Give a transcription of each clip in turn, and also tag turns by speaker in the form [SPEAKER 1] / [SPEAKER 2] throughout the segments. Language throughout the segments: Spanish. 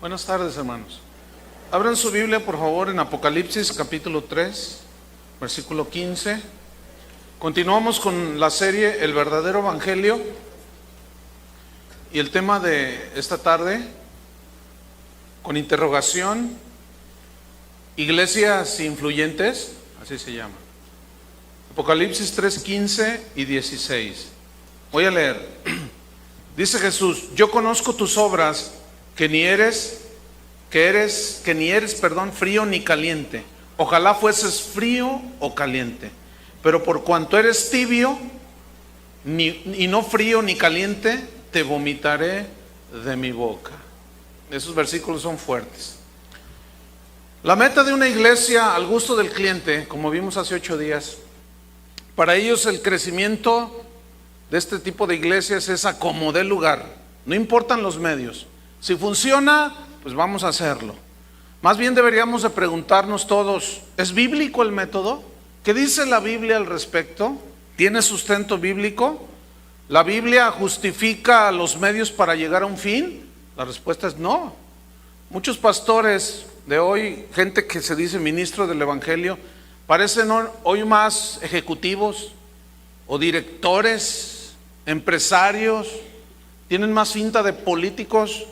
[SPEAKER 1] Buenas tardes, hermanos. Abran su Biblia, por favor, en Apocalipsis capítulo 3, versículo 15. Continuamos con la serie El verdadero evangelio. Y el tema de esta tarde, con interrogación, iglesias influyentes, así se llama. Apocalipsis 3, 15 y 16. Voy a leer. Dice Jesús: yo conozco tus obras, que ni eres frío ni caliente. Ojalá fueses frío o caliente. Pero por cuanto eres tibio, y no frío ni caliente, te vomitaré de mi boca. Esos versículos son fuertes. La meta de una iglesia al gusto del cliente, como vimos hace 8 días, para ellos el crecimiento de este tipo de iglesias es a como dé lugar. No importan los medios. Si funciona, pues vamos a hacerlo. Más bien deberíamos de preguntarnos todos: ¿es bíblico el método? ¿Qué dice la Biblia al respecto? ¿Tiene sustento bíblico? ¿La Biblia justifica los medios para llegar a un fin? La respuesta es no. Muchos pastores de hoy, gente que se dice ministro del evangelio, parecen hoy más ejecutivos o directores, empresarios, tienen más cinta de políticos,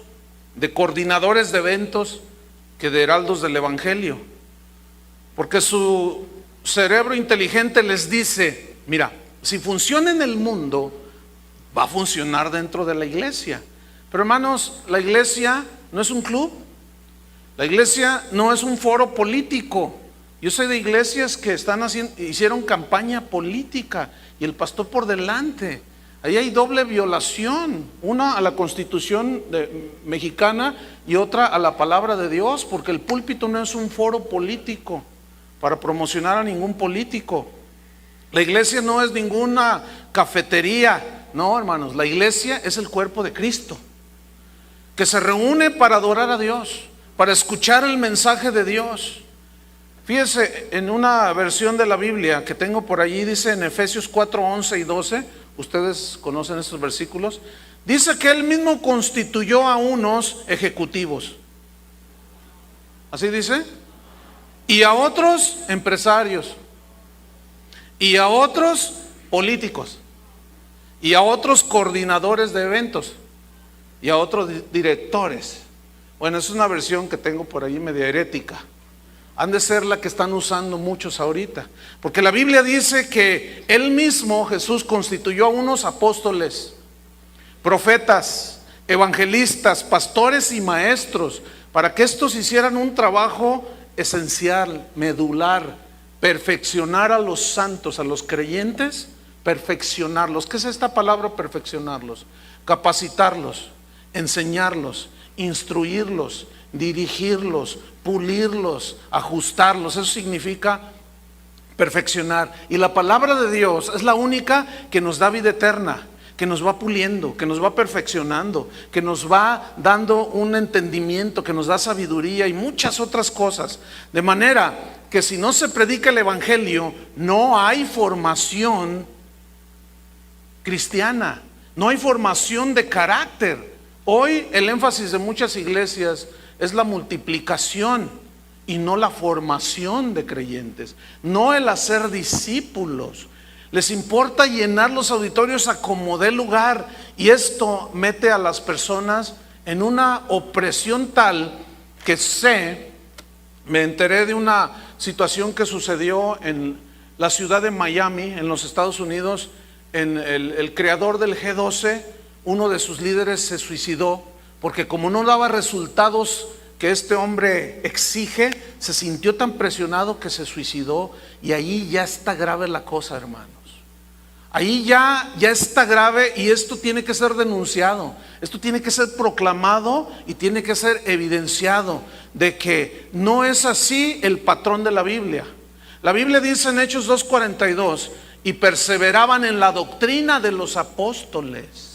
[SPEAKER 1] de coordinadores de eventos, que de heraldos del evangelio, porque su cerebro inteligente les dice: mira, si funciona en el mundo, va a funcionar dentro de la iglesia. Pero hermanos, la iglesia no es un club, la iglesia no es un foro político. Yo sé de iglesias que hicieron campaña política y el pastor por delante. Ahí hay doble violación, una a la Constitución mexicana y otra a la palabra de Dios, porque el púlpito no es un foro político para promocionar a ningún político. La iglesia no es ninguna cafetería, no, hermanos, la iglesia es el cuerpo de Cristo, que se reúne para adorar a Dios, para escuchar el mensaje de Dios. Fíjese, en una versión de la Biblia que tengo por allí, dice en Efesios 4, 11 y 12, ustedes conocen estos versículos, dice que Él mismo constituyó a unos ejecutivos, así dice, y a otros empresarios, y a otros políticos, y a otros coordinadores de eventos, y a otros directores. Bueno, es una versión que tengo por ahí media herética. Han de ser la que están usando muchos ahorita, porque la Biblia dice que Él mismo, Jesús, constituyó a unos apóstoles, profetas, evangelistas, pastores y maestros, para que estos hicieran un trabajo esencial, medular, perfeccionar a los santos, a los creyentes, perfeccionarlos. ¿Qué es esta palabra perfeccionarlos? Capacitarlos, enseñarlos, instruirlos, dirigirlos, pulirlos, ajustarlos. Eso significa perfeccionar. Y la palabra de Dios es la única que nos da vida eterna, que nos va puliendo, que nos va perfeccionando, que nos va dando un entendimiento, que nos da sabiduría y muchas otras cosas. De manera que si no se predica el evangelio, no hay formación cristiana, no hay formación de carácter. Hoy el énfasis de muchas iglesias es la multiplicación y no la formación de creyentes, no el hacer discípulos. Les importa llenar los auditorios a como dé lugar, y esto mete a las personas en una opresión tal que me enteré de una situación que sucedió en la ciudad de Miami, en los Estados Unidos. En el creador del G12, uno de sus líderes se suicidó porque como no daba resultados que este hombre exige, se sintió tan presionado que se suicidó. Y ahí ya está grave la cosa, hermanos. Ahí ya está grave, y esto tiene que ser denunciado, esto tiene que ser proclamado y tiene que ser evidenciado de que no es así el patrón de la Biblia. La Biblia dice en Hechos 2:42: y perseveraban en la doctrina de los apóstoles,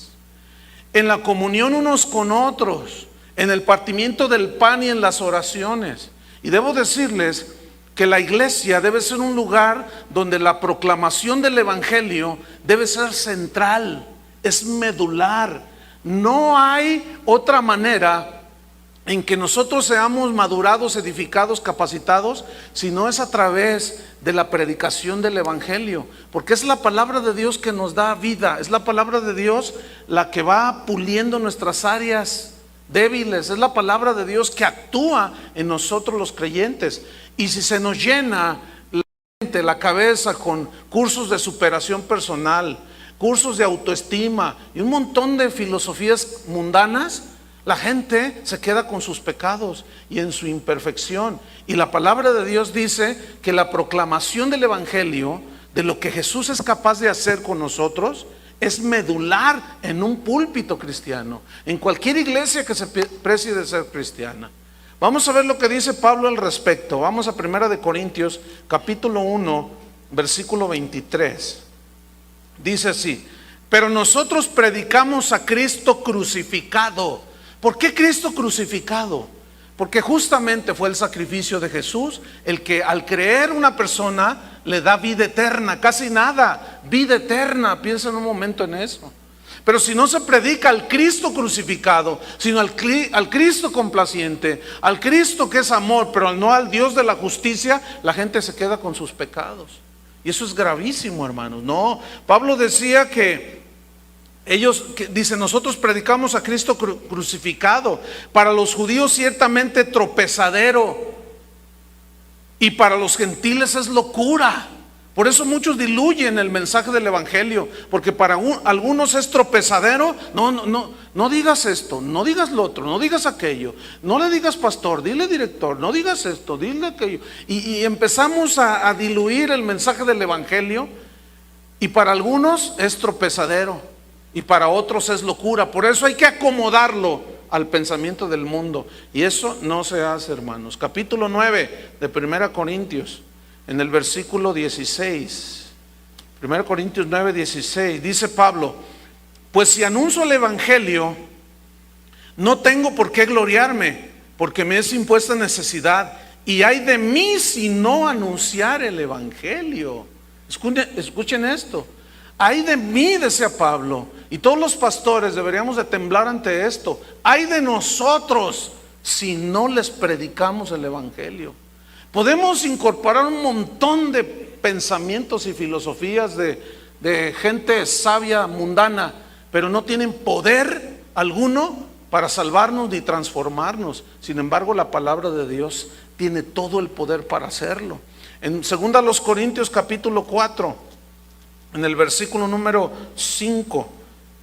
[SPEAKER 1] en la comunión unos con otros, en el partimiento del pan y en las oraciones. Y debo decirles que la iglesia debe ser un lugar donde la proclamación del evangelio debe ser central, es medular. No hay otra manera en que nosotros seamos madurados, edificados, capacitados, sino es a través de la predicación del Evangelio, porque es la palabra de Dios que nos da vida, es la palabra de Dios la que va puliendo nuestras áreas débiles, es la palabra de Dios que actúa en nosotros los creyentes. Y si se nos llena la cabeza con cursos de superación personal, cursos de autoestima y un montón de filosofías mundanas, la gente se queda con sus pecados y en su imperfección. Y la palabra de Dios dice que la proclamación del Evangelio, de lo que Jesús es capaz de hacer con nosotros, es medular en un púlpito cristiano, en cualquier iglesia que se precie de ser cristiana. Vamos a ver lo que dice Pablo al respecto. Vamos a 1 de Corintios capítulo 1 versículo 23. Dice así: pero nosotros predicamos a Cristo crucificado. ¿Por qué Cristo crucificado? Porque justamente fue el sacrificio de Jesús el que al creer una persona le da vida eterna. Casi nada, vida eterna. Piensa en un momento en eso. Pero si no se predica al Cristo crucificado, sino al Cristo complaciente, al Cristo que es amor, pero no al Dios de la justicia, la gente se queda con sus pecados. Y eso es gravísimo, hermanos. No, Pablo decía que dice, nosotros predicamos a Cristo crucificado, para los judíos ciertamente tropezadero, y para los gentiles es locura. Por eso muchos diluyen el mensaje del Evangelio, porque para algunos es tropezadero. No digas esto, no digas lo otro, no digas aquello, no le digas pastor, dile director, no digas esto, dile aquello. Y empezamos a diluir el mensaje del Evangelio, y para algunos es tropezadero y para otros es locura. Por eso hay que acomodarlo al pensamiento del mundo, y eso no se hace, hermanos. Capítulo 9 de 1 Corintios, en el versículo 16, 1 Corintios 9, 16, dice Pablo: pues si anuncio el Evangelio, no tengo por qué gloriarme, porque me es impuesta necesidad, y ay de mí si no anunciar el Evangelio. Escuchen esto: ay de mí, decía Pablo, y todos los pastores deberíamos de temblar ante esto. Ay de nosotros si no les predicamos el Evangelio. Podemos incorporar un montón de pensamientos y filosofías de gente sabia, mundana, pero no tienen poder alguno para salvarnos ni transformarnos. Sin embargo, la palabra de Dios tiene todo el poder para hacerlo. En 2 Corintios capítulo 4, en el versículo número 5,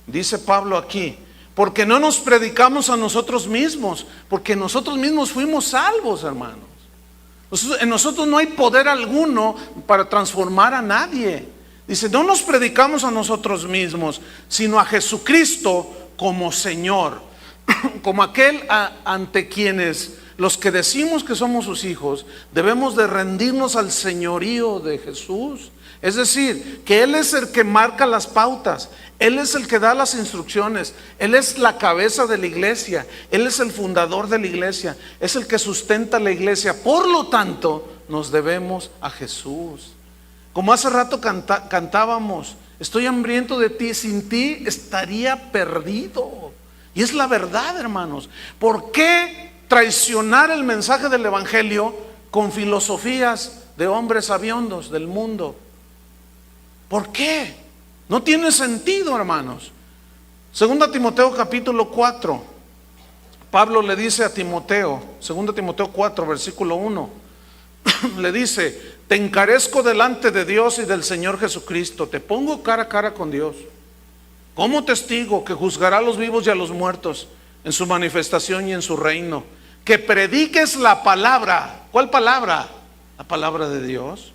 [SPEAKER 1] dice Pablo aquí: porque no nos predicamos a nosotros mismos, porque nosotros mismos fuimos salvos, hermanos. En nosotros no hay poder alguno para transformar a nadie. Dice, no nos predicamos a nosotros mismos, sino a Jesucristo como Señor, como aquel ante quienes los que decimos que somos sus hijos debemos de rendirnos al señorío de Jesús. Es decir, que Él es el que marca las pautas, Él es el que da las instrucciones, Él es la cabeza de la iglesia, Él es el fundador de la iglesia, es el que sustenta la iglesia. Por lo tanto, nos debemos a Jesús. Como hace rato cantábamos: estoy hambriento de ti, sin ti estaría perdido. Y es la verdad, hermanos. ¿Por qué traicionar el mensaje del Evangelio con filosofías de hombres sabiondos del mundo? ¿Por qué? No tiene sentido, hermanos. 2 Timoteo capítulo 4, Pablo le dice a Timoteo, 2 Timoteo 4 versículo 1, le dice: te encarezco delante de Dios y del Señor Jesucristo, te pongo cara a cara con Dios, como testigo que juzgará a los vivos y a los muertos en su manifestación y en su reino, que prediques la palabra. ¿Cuál palabra? La palabra de Dios.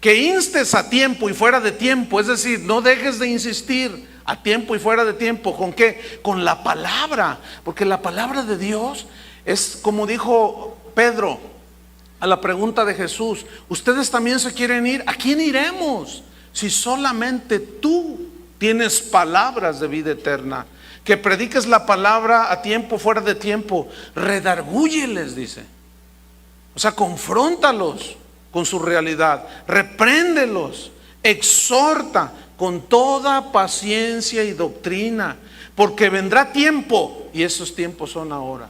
[SPEAKER 1] Que instes a tiempo y fuera de tiempo, es decir, no dejes de insistir a tiempo y fuera de tiempo. ¿Con qué? Con la palabra, porque la palabra de Dios es como dijo Pedro a la pregunta de Jesús: ¿ustedes también se quieren ir? ¿A quién iremos? Si solamente tú tienes palabras de vida eterna. Que prediques la palabra a tiempo, fuera de tiempo. Redargúyeles, dice. O sea, confróntalos con su realidad, repréndelos, exhorta con toda paciencia y doctrina, porque vendrá tiempo, y esos tiempos son ahora,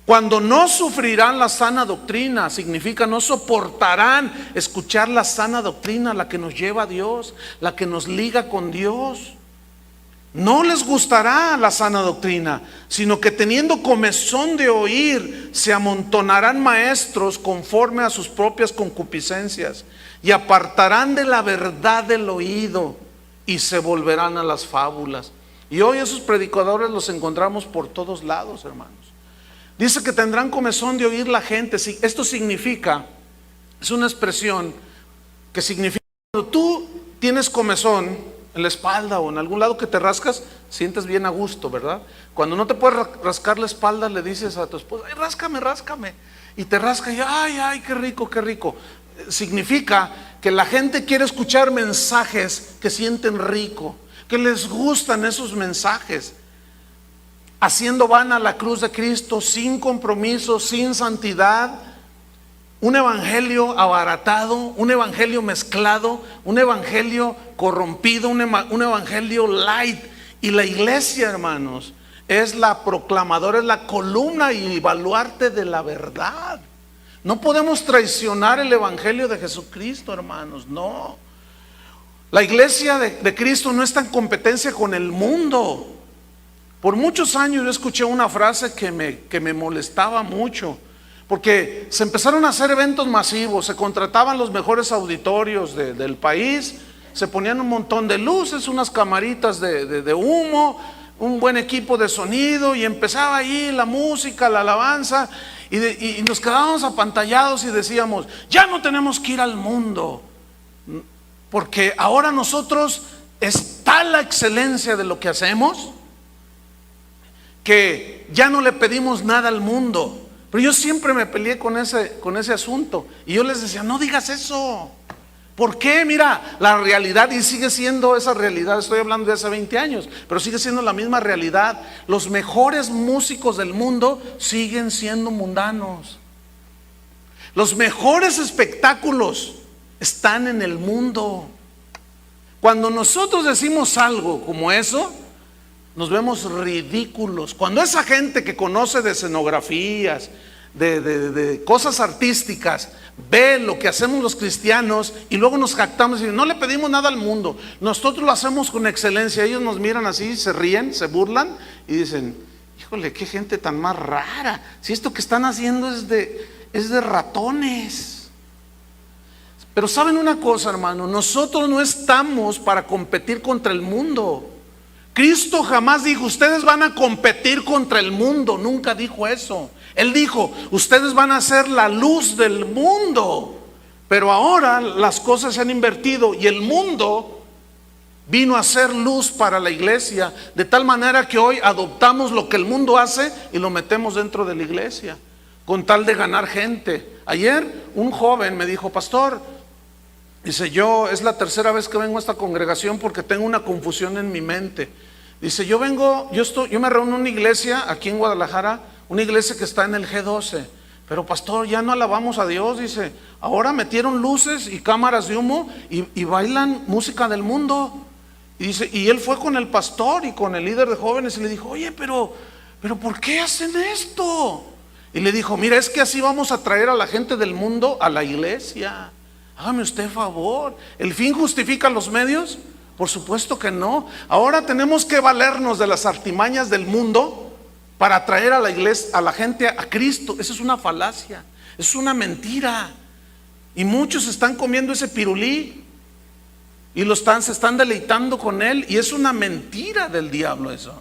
[SPEAKER 1] Cuando no sufrirán la sana doctrina, significa no soportarán escuchar la sana doctrina, la que nos lleva a Dios, la que nos liga con Dios. No les gustará la sana doctrina, sino que teniendo comezón de oír, se amontonarán maestros conforme a sus propias concupiscencias y apartarán de la verdad del oído y se volverán a las fábulas. Y hoy esos predicadores los encontramos por todos lados, hermanos. Dice que tendrán comezón de oír la gente. Esto significa, es una expresión que significa cuando tú tienes comezón en la espalda o en algún lado que te rascas, sientes bien a gusto, ¿verdad? Cuando no te puedes rascar la espalda, le dices a tu esposa, ay, ráscame, ráscame. Y te rasca y ay, ay, qué rico, qué rico. Significa que la gente quiere escuchar mensajes que sienten rico, que les gustan esos mensajes. Haciendo vana la cruz de Cristo, sin compromiso, sin santidad, un evangelio abaratado, un evangelio mezclado, un evangelio corrompido, un evangelio light. Y la iglesia, hermanos, es la proclamadora, es la columna y baluarte de la verdad. No podemos traicionar el evangelio de Jesucristo, hermanos, no. La iglesia de Cristo no está en competencia con el mundo. Por muchos años yo escuché una frase que me molestaba mucho, porque se empezaron a hacer eventos masivos, se contrataban los mejores auditorios del país, se ponían un montón de luces, unas camaritas de humo, un buen equipo de sonido, y empezaba ahí la música, la alabanza, y nos quedábamos apantallados y decíamos, ya no tenemos que ir al mundo, porque ahora nosotros está la excelencia de lo que hacemos, que ya no le pedimos nada al mundo. Pero yo siempre me peleé con ese asunto, y yo les decía, no digas eso. ¿Por qué? Mira, la realidad, y sigue siendo esa realidad, estoy hablando de hace 20 años, pero sigue siendo la misma realidad. Los mejores músicos del mundo siguen siendo mundanos. Los mejores espectáculos están en el mundo. Cuando nosotros decimos algo como eso, nos vemos ridículos. Cuando esa gente que conoce de escenografías, de cosas artísticas, ve lo que hacemos los cristianos y luego nos jactamos y no le pedimos nada al mundo, nosotros lo hacemos con excelencia, ellos nos miran así, se ríen, se burlan y dicen, híjole, qué gente tan más rara, si esto que están haciendo es de ratones. Pero saben una cosa, hermano, nosotros no estamos para competir contra el mundo. Cristo jamás dijo, ustedes van a competir contra el mundo, nunca dijo eso. Él dijo, ustedes van a ser la luz del mundo. Pero ahora las cosas se han invertido y el mundo vino a ser luz para la iglesia, de tal manera que hoy adoptamos lo que el mundo hace y lo metemos dentro de la iglesia, con tal de ganar gente. Ayer un joven me dijo, pastor, dice, es la tercera vez que vengo a esta congregación porque tengo una confusión en mi mente. Dice, yo me reúno en una iglesia aquí en Guadalajara, una iglesia que está en el G12, pero pastor, ya no alabamos a Dios. Dice, ahora metieron luces y cámaras de humo y bailan música del mundo. Y dice, y él fue con el pastor y con el líder de jóvenes y le dijo, oye, pero ¿por qué hacen esto? Y le dijo, mira, es que así vamos a traer a la gente del mundo a la iglesia. Hágame usted favor, ¿el fin justifica los medios? Por supuesto que no. Ahora tenemos que valernos de las artimañas del mundo para atraer a la iglesia, a la gente a Cristo. Eso es una falacia, es una mentira. Y muchos están comiendo ese pirulí y se están deleitando con él, y es una mentira del diablo eso.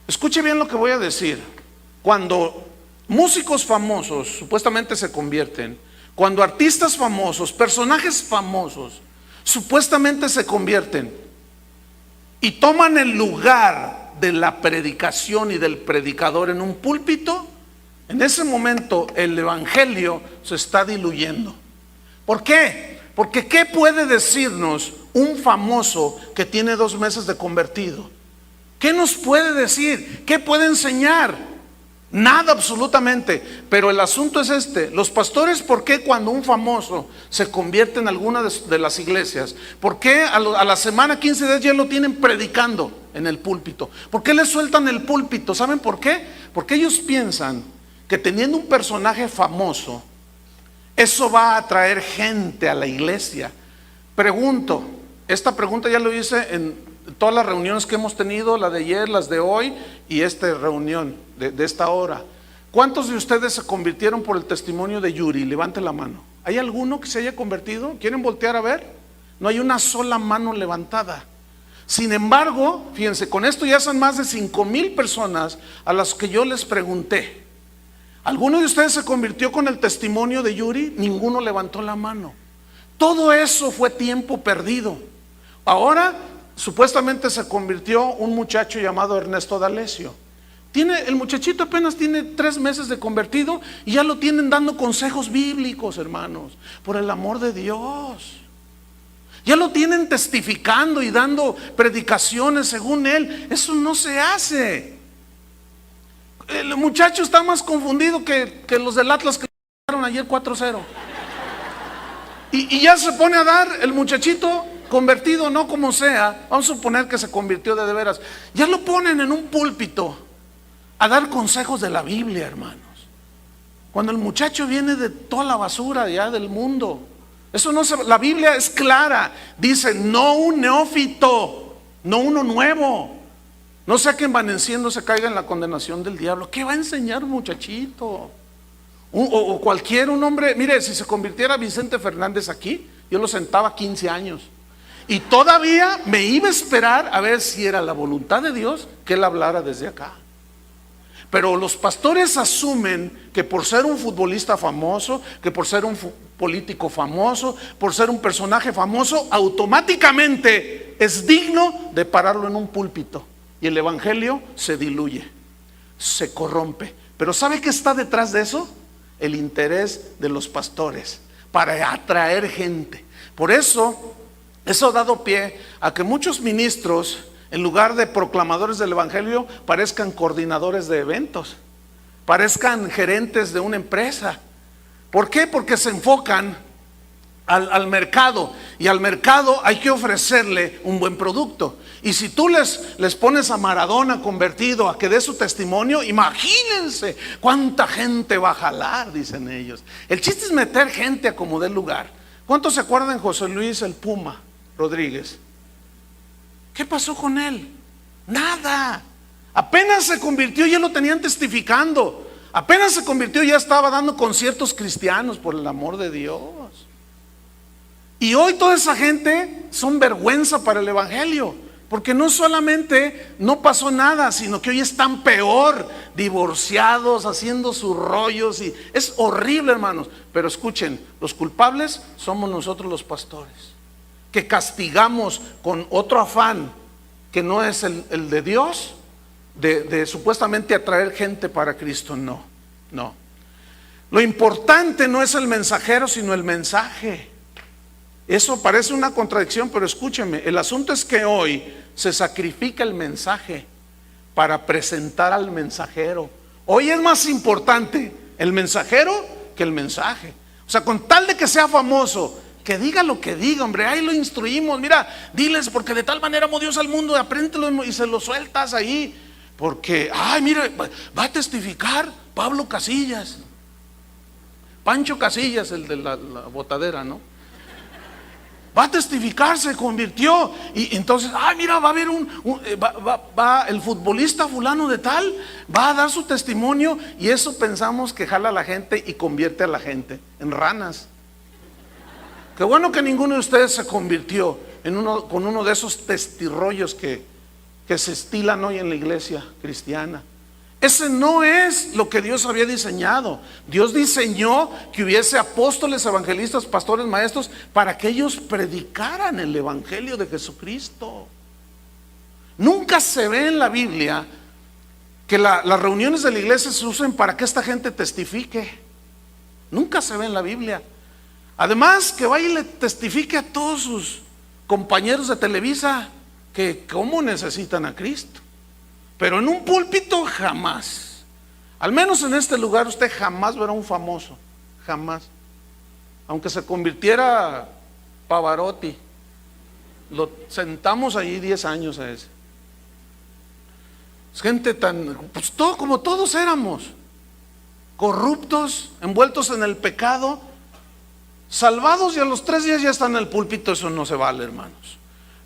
[SPEAKER 1] Escuche bien lo que voy a decir. Cuando músicos famosos supuestamente se convierten, cuando artistas famosos, personajes famosos, supuestamente se convierten y toman el lugar de la predicación y del predicador en un púlpito, en ese momento el evangelio se está diluyendo. ¿Por qué? Porque ¿qué puede decirnos un famoso que tiene 2 meses de convertido? ¿Qué nos puede decir? ¿Qué puede enseñar? Nada absolutamente. Pero el asunto es este: los pastores, ¿por qué cuando un famoso se convierte en alguna de las iglesias, por qué a la semana, 15 días ya lo tienen predicando en el púlpito? ¿Por qué le sueltan el púlpito? ¿Saben por qué? Porque ellos piensan que teniendo un personaje famoso, eso va a atraer gente a la iglesia. Pregunto, esta pregunta ya lo hice en todas las reuniones que hemos tenido, la de ayer, las de hoy y esta reunión de esta hora. ¿Cuántos de ustedes se convirtieron por el testimonio de Yuri? Levante la mano. ¿Hay alguno que se haya convertido? ¿Quieren voltear a ver? No hay una sola mano levantada. Sin embargo, fíjense, con esto ya son más de 5,000 personas a las que yo les pregunté: ¿alguno de ustedes se convirtió con el testimonio de Yuri? Ninguno levantó la mano. Todo eso fue tiempo perdido. Ahora supuestamente se convirtió un muchacho llamado Ernesto D'Alessio. El muchachito apenas tiene 3 meses de convertido y ya lo tienen dando consejos bíblicos, hermanos, por el amor de Dios. Ya lo tienen testificando y dando predicaciones según él. Eso no se hace. El muchacho está más confundido que los del Atlas que ganaron ayer 4-0. Y ya se pone a dar el muchachito convertido, no como sea, vamos a suponer que se convirtió de veras, ya lo ponen en un púlpito a dar consejos de la Biblia, hermanos, cuando el muchacho viene de toda la basura ya del mundo. Eso no se, la Biblia es clara, dice: no un neófito, no uno nuevo, no sea que envaneciendo se caiga en la condenación del diablo. ¿Qué va a enseñar un muchachito? O cualquier un hombre. Mire, si se convirtiera Vicente Fernández aquí, yo lo sentaba 15 años y todavía me iba a esperar a ver si era la voluntad de Dios que él hablara desde acá. Pero los pastores asumen que por ser un futbolista famoso, que por ser un político famoso, por ser un personaje famoso, automáticamente es digno de pararlo en un púlpito, y el evangelio se diluye, se corrompe. Pero ¿sabe qué está detrás de eso? El interés de los pastores para atraer gente. Por eso ha dado pie a que muchos ministros, en lugar de proclamadores del evangelio, parezcan coordinadores de eventos, parezcan gerentes de una empresa. ¿Por qué? Porque se enfocan al mercado, y al mercado hay que ofrecerle un buen producto. Y si tú les pones a Maradona convertido a que dé su testimonio, imagínense cuánta gente va a jalar, dicen ellos. El chiste es meter gente a como dé lugar. ¿Cuántos se acuerdan de José Luis el Puma Rodríguez? ¿Qué pasó con él? Nada. Apenas se convirtió, ya lo tenían testificando. Apenas se convirtió, ya estaba dando conciertos cristianos, por el amor de Dios. Y hoy toda esa gente son vergüenza para el evangelio, porque no solamente no pasó nada, sino que hoy están peor, divorciados, haciendo sus rollos, y es horrible, hermanos. Pero escuchen, los culpables somos nosotros los pastores, que castigamos con otro afán que no es el de Dios, de supuestamente atraer gente para Cristo. No. Lo importante no es el mensajero, sino el mensaje. Eso parece una contradicción, pero escúcheme, el asunto es que hoy se sacrifica el mensaje para presentar al mensajero. Hoy es más importante el mensajero que el mensaje. O sea, con tal de que sea famoso, que diga lo que diga, hombre, ahí lo instruimos. Mira, diles, porque de tal manera amó Dios al mundo, apréndelo y se lo sueltas ahí. Porque, mira, va a testificar Pablo Casillas, Pancho Casillas, el de la botadera, ¿no? Va a testificar, se convirtió. Y entonces, mira, va a haber el futbolista fulano de tal, va a dar su testimonio. Y eso pensamos que jala a la gente y convierte a la gente en ranas. Qué bueno que ninguno de ustedes se convirtió con uno de esos testirrollos que se estilan hoy en la iglesia cristiana. Ese no es lo que Dios había diseñado. Dios diseñó que hubiese apóstoles, evangelistas, pastores, maestros, para que ellos predicaran el evangelio de Jesucristo. Nunca se ve en la Biblia que las reuniones de la iglesia se usen para que esta gente testifique. Nunca se ve en la Biblia. Además, que vaya y le testifique a todos sus compañeros de Televisa que cómo necesitan a Cristo. Pero en un púlpito jamás. Al menos en este lugar usted jamás verá un famoso, jamás. Aunque se convirtiera Pavarotti, lo sentamos ahí 10 años a ese. Es gente tan, pues todo como todos éramos, corruptos, envueltos en el pecado, salvados, y a los 3 días ya están en el púlpito. Eso no se vale, hermanos.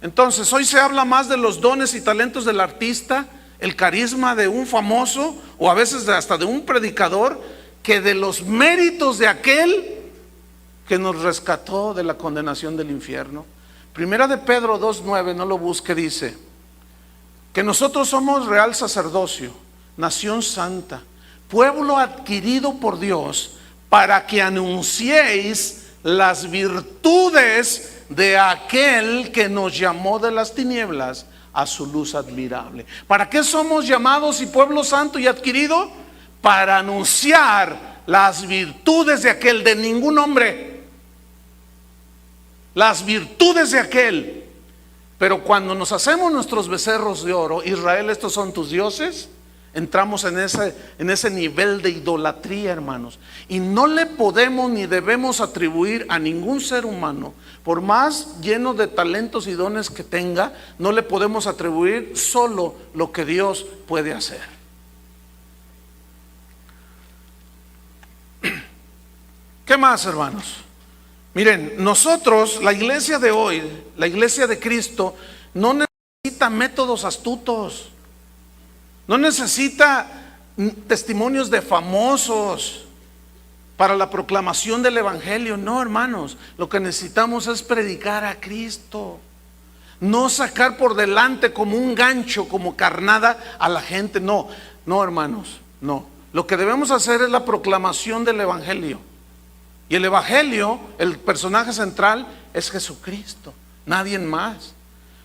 [SPEAKER 1] Entonces hoy se habla más de los dones y talentos del artista, el carisma de un famoso, o a veces hasta de un predicador, que de los méritos de aquel que nos rescató de la condenación del infierno. Primera de Pedro 2:9, no lo busque, dice que nosotros somos real sacerdocio, nación santa, pueblo adquirido por Dios, para que anunciéis las virtudes de aquel que nos llamó de las tinieblas a su luz admirable. ¿Para qué somos llamados y pueblo santo y adquirido? Para anunciar las virtudes de aquel, de ningún hombre, las virtudes de aquel. Pero cuando nos hacemos nuestros becerros de oro, Israel, estos son tus dioses, entramos en ese nivel de idolatría, hermanos. Y no le podemos ni debemos atribuir a ningún ser humano, por más lleno de talentos y dones que tenga, no le podemos atribuir solo lo que Dios puede hacer. ¿Qué más, hermanos? Miren, nosotros, la iglesia de hoy, la iglesia de Cristo, no necesita métodos astutos, no necesita testimonios de famosos para la proclamación del evangelio. No, hermanos, lo que necesitamos es predicar a Cristo, no sacar por delante como un gancho, como carnada a la gente. No, hermanos, no. Lo que debemos hacer es la proclamación del evangelio. Y el evangelio, el personaje central es Jesucristo, nadie más.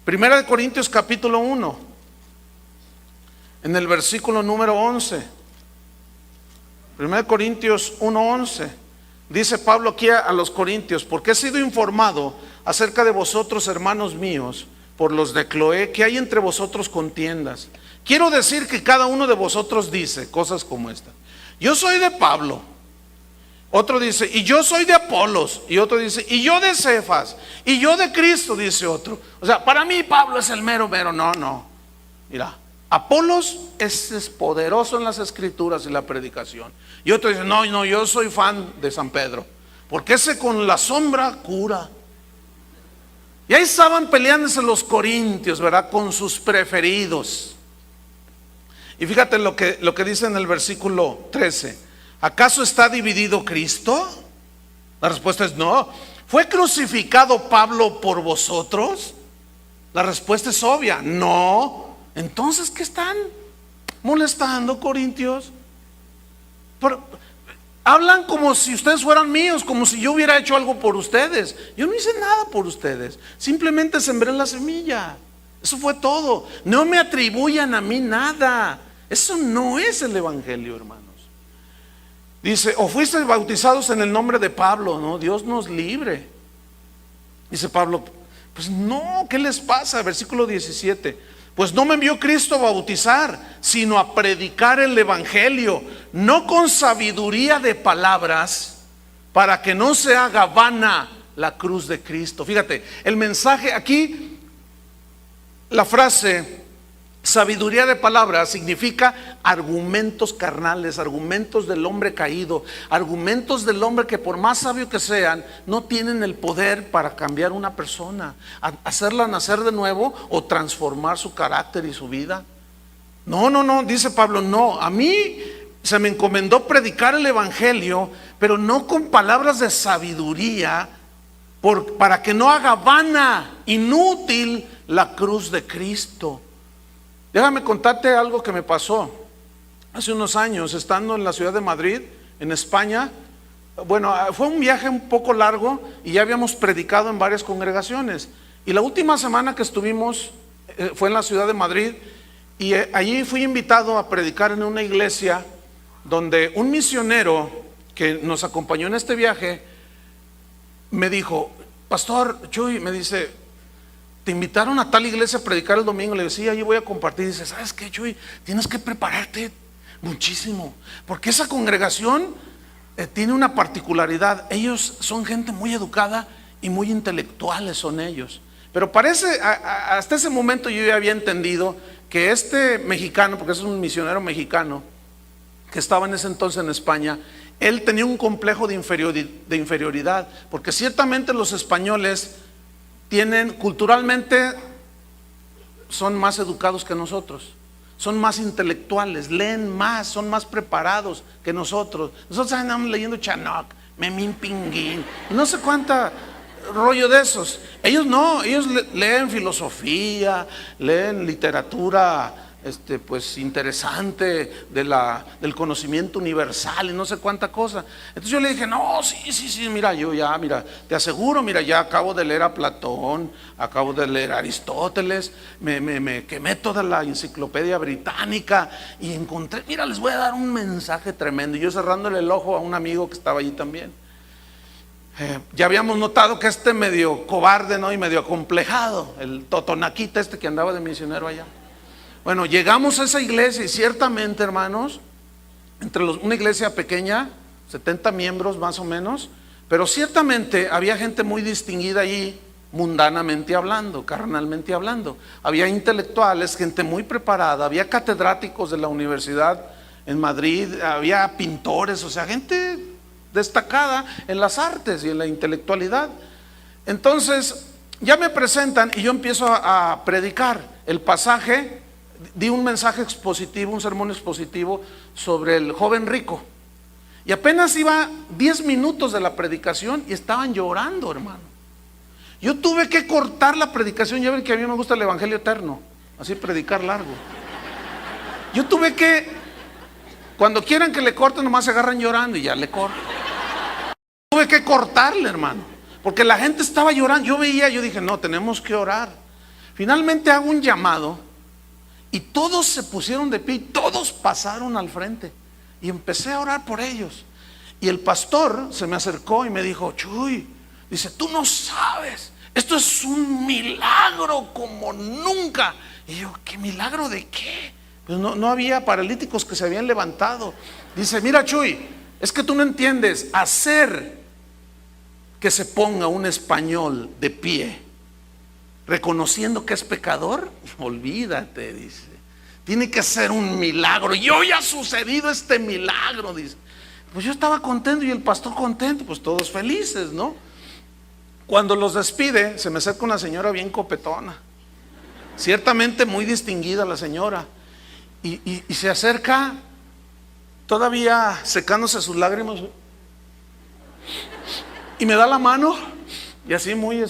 [SPEAKER 1] Primera de Corintios capítulo 1, en el versículo número 11. Primera de Corintios 1:11. Dice Pablo aquí a los corintios: porque he sido informado acerca de vosotros, hermanos míos, por los de Cloé, que hay entre vosotros contiendas. Quiero decir que cada uno de vosotros dice cosas como esta: yo soy de Pablo. Otro dice, y yo soy de Apolos. Y otro dice, y yo de Cefas. Y yo de Cristo, dice otro. O sea, para mí Pablo es el mero mero. No. Mira, Apolos es poderoso en las escrituras y la predicación. Y otro dice, no, yo soy fan de San Pedro, porque ese con la sombra cura. Y ahí estaban peleándose los corintios, ¿verdad? Con sus preferidos. Y fíjate lo que dice en el versículo 13. ¿Acaso está dividido Cristo? La respuesta es no. ¿Fue crucificado Pablo por vosotros? La respuesta es obvia, no. Entonces, ¿qué están molestando, corintios? Hablan como si ustedes fueran míos, como si yo hubiera hecho algo por ustedes. Yo no hice nada por ustedes, simplemente sembré la semilla. Eso fue todo. No me atribuyan a mí nada. Eso no es el evangelio, hermanos. Dice, o fuisteis bautizados en el nombre de Pablo. No, Dios nos libre. Dice Pablo, pues no, ¿qué les pasa? Versículo 17. Pues no me envió Cristo a bautizar, sino a predicar el evangelio, no con sabiduría de palabras, para que no se haga vana la cruz de Cristo. Fíjate, el mensaje aquí, la frase sabiduría de palabras significa argumentos carnales, argumentos del hombre caído, argumentos del hombre que por más sabio que sean, no tienen el poder para cambiar una persona, hacerla nacer de nuevo o transformar su carácter y su vida. No, dice Pablo, no, a mí se me encomendó predicar el evangelio, pero no con palabras de sabiduría, para que no haga vana, inútil la cruz de Cristo. Déjame contarte algo que me pasó hace unos años, estando en la ciudad de Madrid, en España. Bueno, fue un viaje un poco largo y ya habíamos predicado en varias congregaciones. Y la última semana que estuvimos fue en la ciudad de Madrid, y allí fui invitado a predicar en una iglesia donde un misionero que nos acompañó en este viaje me dijo, Pastor Chuy, me dice, ¿te invitaron a tal iglesia a predicar el domingo? Le decía, sí, allí voy a compartir. Dice, ¿sabes qué, Chuy? Tienes que prepararte, muchísimo, porque esa congregación tiene una particularidad. Ellos son gente muy educada y muy intelectuales son ellos. Pero parece, hasta ese momento yo ya había entendido que este mexicano, porque es un misionero mexicano que estaba en ese entonces en España, él tenía un complejo de inferioridad, porque ciertamente los españoles tienen, culturalmente, son más educados que nosotros, son más intelectuales, leen más, son más preparados que nosotros. Nosotros andamos leyendo Chanoc, Memín Pinguín, no sé cuánta rollo de esos. Ellos no, ellos leen filosofía, leen literatura pues interesante del conocimiento universal y no sé cuánta cosa. Entonces yo le dije, no, sí, mira, te aseguro, mira, ya acabo de leer a Platón, acabo de leer a Aristóteles, me quemé toda la enciclopedia británica y encontré, mira, les voy a dar un mensaje tremendo. Y yo cerrándole el ojo a un amigo que estaba allí también. Ya habíamos notado que medio cobarde, ¿no? Y medio acomplejado, el totonaquita que andaba de misionero allá. Bueno, llegamos a esa iglesia y ciertamente, hermanos, una iglesia pequeña, 70 miembros más o menos, pero ciertamente había gente muy distinguida allí, mundanamente hablando, carnalmente hablando. Había intelectuales, gente muy preparada, había catedráticos de la universidad en Madrid, había pintores, o sea, gente destacada en las artes y en la intelectualidad. Entonces, ya me presentan y yo empiezo a predicar el pasaje. Di un mensaje expositivo, un sermón expositivo sobre el joven rico. Y apenas iba 10 minutos de la predicación y estaban llorando, hermano. Yo tuve que cortar la predicación. Ya ven que a mí me gusta el evangelio eterno, así predicar largo. Yo tuve que, cuando quieran que le corten, nomás se agarran llorando y ya le corto. Tuve que cortarle, hermano, porque la gente estaba llorando. Yo dije, no, tenemos que orar. Finalmente hago un llamado y todos se pusieron de pie, todos pasaron al frente y empecé a orar por ellos. Y el pastor se me acercó y me dijo, Chuy, dice, tú no sabes, esto es un milagro como nunca. Y yo, ¿qué milagro de qué? Pues no había paralíticos que se habían levantado. Dice, mira, Chuy, es que tú no entiendes, hacer que se ponga un español de pie reconociendo que es pecador, olvídate, dice, tiene que ser un milagro. Y hoy ha sucedido este milagro, dice. Pues yo estaba contento y el pastor contento, pues todos felices, ¿no? Cuando los despide, se me acerca una señora bien copetona, ciertamente muy distinguida la señora, y se acerca todavía secándose sus lágrimas y me da la mano y así muy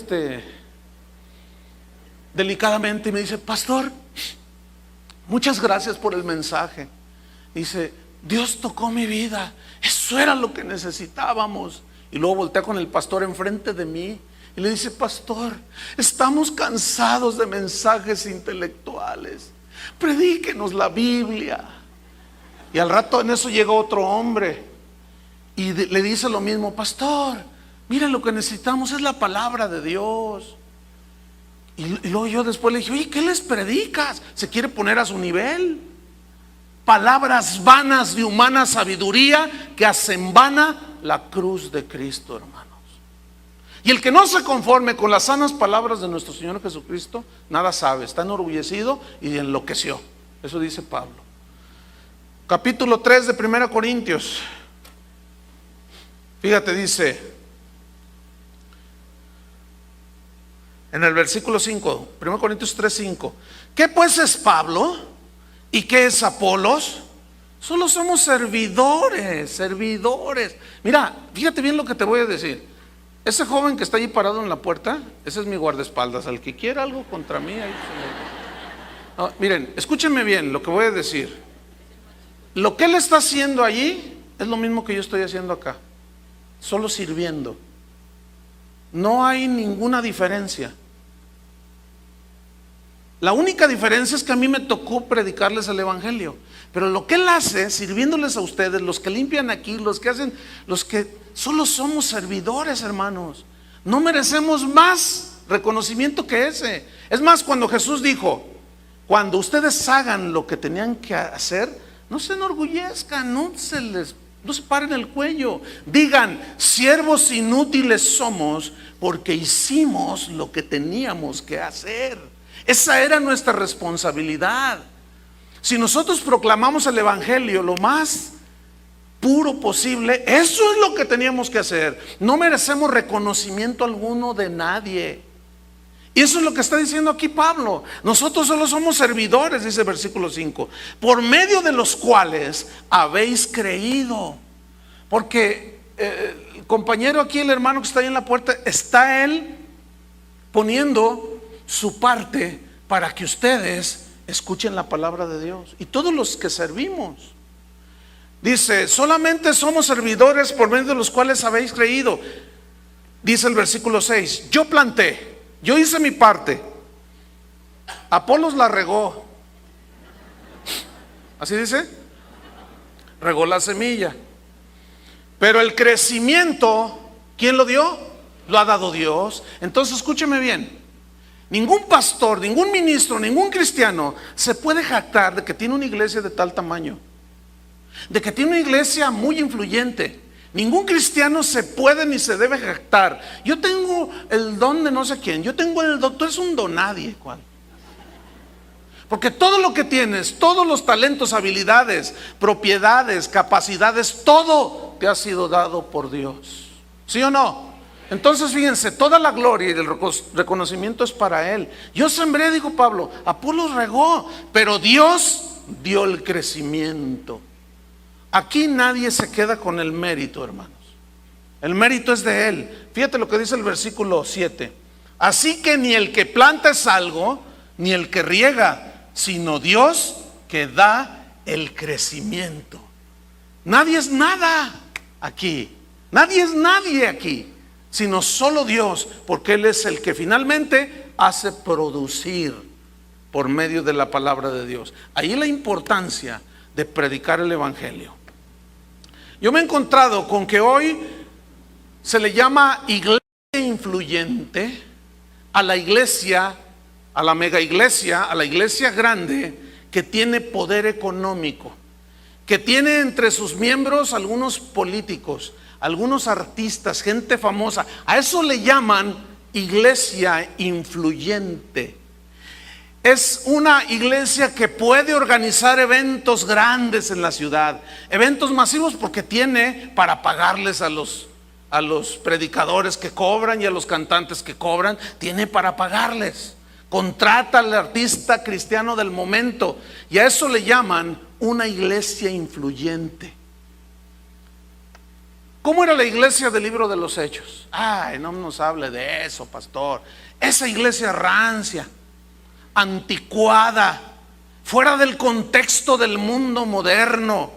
[SPEAKER 1] delicadamente me dice, pastor, muchas gracias por el mensaje. Dice, Dios tocó mi vida, eso era lo que necesitábamos. Y luego voltea con el pastor enfrente de mí y le dice, pastor, estamos cansados de mensajes intelectuales, predíquenos la Biblia. Y al rato en eso llegó otro hombre y le dice lo mismo, pastor, mira, lo que necesitamos es la palabra de Dios. Y luego yo después le dije, oye, ¿qué les predicas? Se quiere poner a su nivel. Palabras vanas de humana sabiduría que hacen vana la cruz de Cristo, hermanos. Y el que no se conforme con las sanas palabras de nuestro Señor Jesucristo, nada sabe, está enorgullecido y enloqueció. Eso dice Pablo. Capítulo 3 de 1 Corintios. Fíjate, dice en el versículo 5, 1 Corintios 3:5, ¿qué pues es Pablo? ¿Y qué es Apolos? Solo somos servidores. Mira, fíjate bien lo que te voy a decir. Ese joven que está allí parado en la puerta, ese es mi guardaespaldas. Al que quiera algo contra mí, ahí no, miren, escúchenme bien lo que voy a decir. Lo que él está haciendo allí es lo mismo que yo estoy haciendo acá, solo sirviendo. No hay ninguna diferencia. La única diferencia es que a mí me tocó predicarles el evangelio, pero lo que él hace, sirviéndoles a ustedes, los que limpian aquí, los que hacen, los que solo somos servidores, hermanos. No merecemos más reconocimiento que ese. Es más, cuando Jesús dijo, cuando ustedes hagan lo que tenían que hacer, No se enorgullezcan, no se paren el cuello. Digan, siervos inútiles somos porque hicimos lo que teníamos que hacer. Esa era nuestra responsabilidad. Si nosotros proclamamos el evangelio lo más puro posible, eso es lo que teníamos que hacer. No merecemos reconocimiento alguno de nadie. Y eso es lo que está diciendo aquí Pablo. Nosotros solo somos servidores, dice el versículo 5, por medio de los cuales habéis creído. Porque el compañero aquí, el hermano que está ahí en la puerta, está él poniendo su parte para que ustedes escuchen la palabra de Dios. Y todos los que servimos, dice, solamente somos servidores por medio de los cuales habéis creído. Dice el versículo 6, yo planté, yo hice mi parte, Apolos la regó. ¿Así dice? Regó la semilla. Pero el crecimiento, ¿quién lo dio? Lo ha dado Dios. Entonces escúcheme bien. Ningún pastor, ningún ministro, ningún cristiano se puede jactar de que tiene una iglesia de tal tamaño, de que tiene una iglesia muy influyente. Ningún cristiano se puede ni se debe jactar. Yo tengo el don de no sé quién. Yo tengo el don. Tú eres un don nadie. ¿Cuál? Porque todo lo que tienes, todos los talentos, habilidades, propiedades, capacidades, todo te ha sido dado por Dios. ¿Sí o no? Entonces fíjense, toda la gloria y el reconocimiento es para Él. Yo sembré, dijo Pablo, Apolos regó, pero Dios dio el crecimiento. Aquí nadie se queda con el mérito, hermanos. El mérito es de Él. Fíjate lo que dice el versículo 7. Así que ni el que planta es algo, ni el que riega, sino Dios que da el crecimiento. Nadie es nada aquí. Nadie es nadie aquí, sino solo Dios, porque Él es el que finalmente hace producir por medio de la palabra de Dios. Ahí la importancia de predicar el evangelio. Yo me he encontrado con que hoy se le llama iglesia influyente a la iglesia, a la mega iglesia, a la iglesia grande que tiene poder económico, que tiene entre sus miembros algunos políticos, algunos artistas, gente famosa. A eso le llaman iglesia influyente. Es una iglesia que puede organizar eventos grandes en la ciudad, eventos masivos, porque tiene para pagarles a los predicadores que cobran y a los cantantes que cobran, tiene para pagarles. Contrata al artista cristiano del momento, y a eso le llaman una iglesia influyente. ¿Cómo era la iglesia del libro de los Hechos? Ay, no nos hable de eso, pastor. Esa iglesia rancia, anticuada, fuera del contexto del mundo moderno.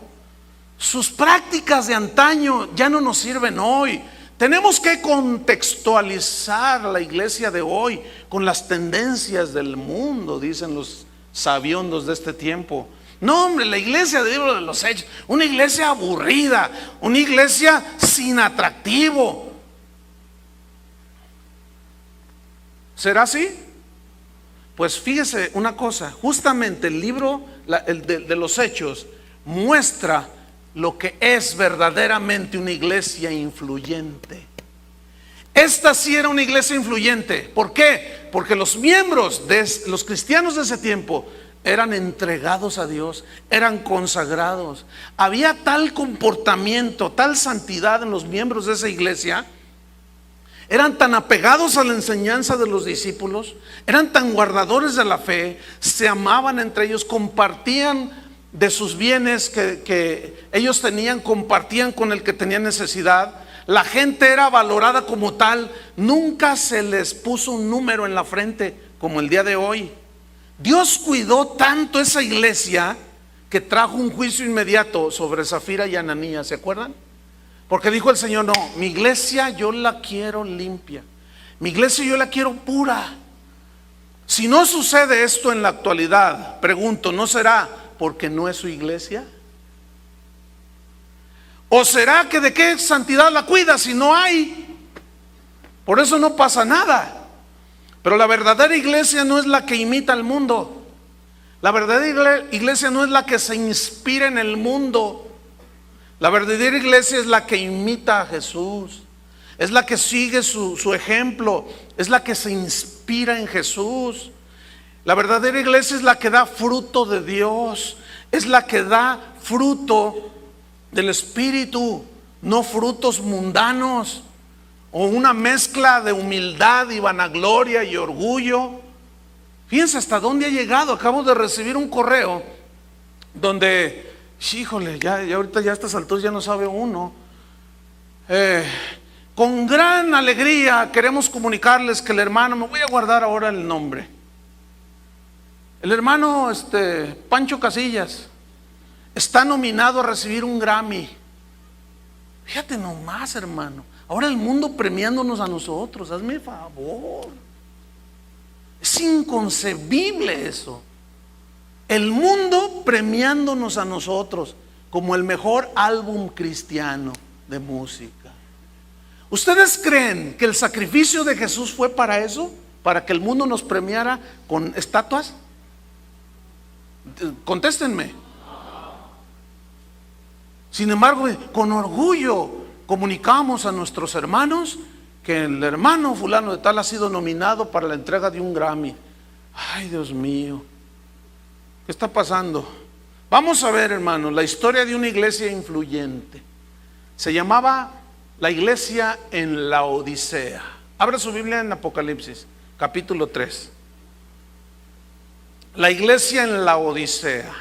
[SPEAKER 1] Sus prácticas de antaño ya no nos sirven hoy. Tenemos que contextualizar la iglesia de hoy con las tendencias del mundo, dicen los sabiondos de este tiempo. No, hombre, la iglesia del libro de los Hechos, una iglesia aburrida, una iglesia sin atractivo. ¿Será así? Pues fíjese una cosa, justamente el libro de los Hechos muestra lo que es verdaderamente una iglesia influyente. Esta sí era una iglesia influyente. ¿Por qué? Porque los miembros de los cristianos de ese tiempo eran entregados a Dios, eran consagrados. Había tal comportamiento, tal santidad en los miembros de esa iglesia. Eran tan apegados a la enseñanza de los discípulos, eran tan guardadores de la fe, se amaban entre ellos, compartían de sus bienes que ellos tenían, compartían con el que tenía necesidad. La gente era valorada como tal, nunca se les puso un número en la frente como el día de hoy. Dios cuidó tanto esa iglesia que trajo un juicio inmediato sobre Zafira y Ananías, ¿se acuerdan? Porque dijo el Señor, no, mi iglesia yo la quiero limpia, mi iglesia yo la quiero pura. Si no sucede esto en la actualidad, pregunto, ¿no será porque no es su iglesia? ¿O será que de qué santidad la cuida si no hay? Por eso no pasa nada. Pero la verdadera iglesia no es la que imita al mundo. La verdadera iglesia no es la que se inspira en el mundo. La verdadera iglesia es la que imita a Jesús. Es la que sigue su ejemplo. Es la que se inspira en Jesús. La verdadera iglesia es la que da fruto de Dios. Es la que da fruto del Espíritu, no frutos mundanos o una mezcla de humildad y vanagloria y orgullo. Fíjense hasta dónde ha llegado. Acabo de recibir un correo donde, híjole, ya ahorita ya a estas alturas ya no sabe uno. Con gran alegría queremos comunicarles que el hermano, me voy a guardar ahora el nombre, el hermano Pancho Casillas está nominado a recibir un Grammy. Fíjate nomás, hermano. Ahora el mundo premiándonos a nosotros, hazme favor. Es inconcebible eso. El mundo premiándonos a nosotros como el mejor álbum cristiano de música. ¿Ustedes creen que el sacrificio de Jesús fue para eso? ¿Para que el mundo nos premiara con estatuas? Contéstenme. Sin embargo, con orgullo comunicamos a nuestros hermanos que el hermano fulano de tal ha sido nominado para la entrega de un Grammy. Ay, Dios mío, ¿qué está pasando? Vamos a ver, hermanos, la historia de una iglesia influyente. Se llamaba la iglesia en la Odisea. Abra su Biblia en Apocalipsis, capítulo 3. La iglesia en la Odisea.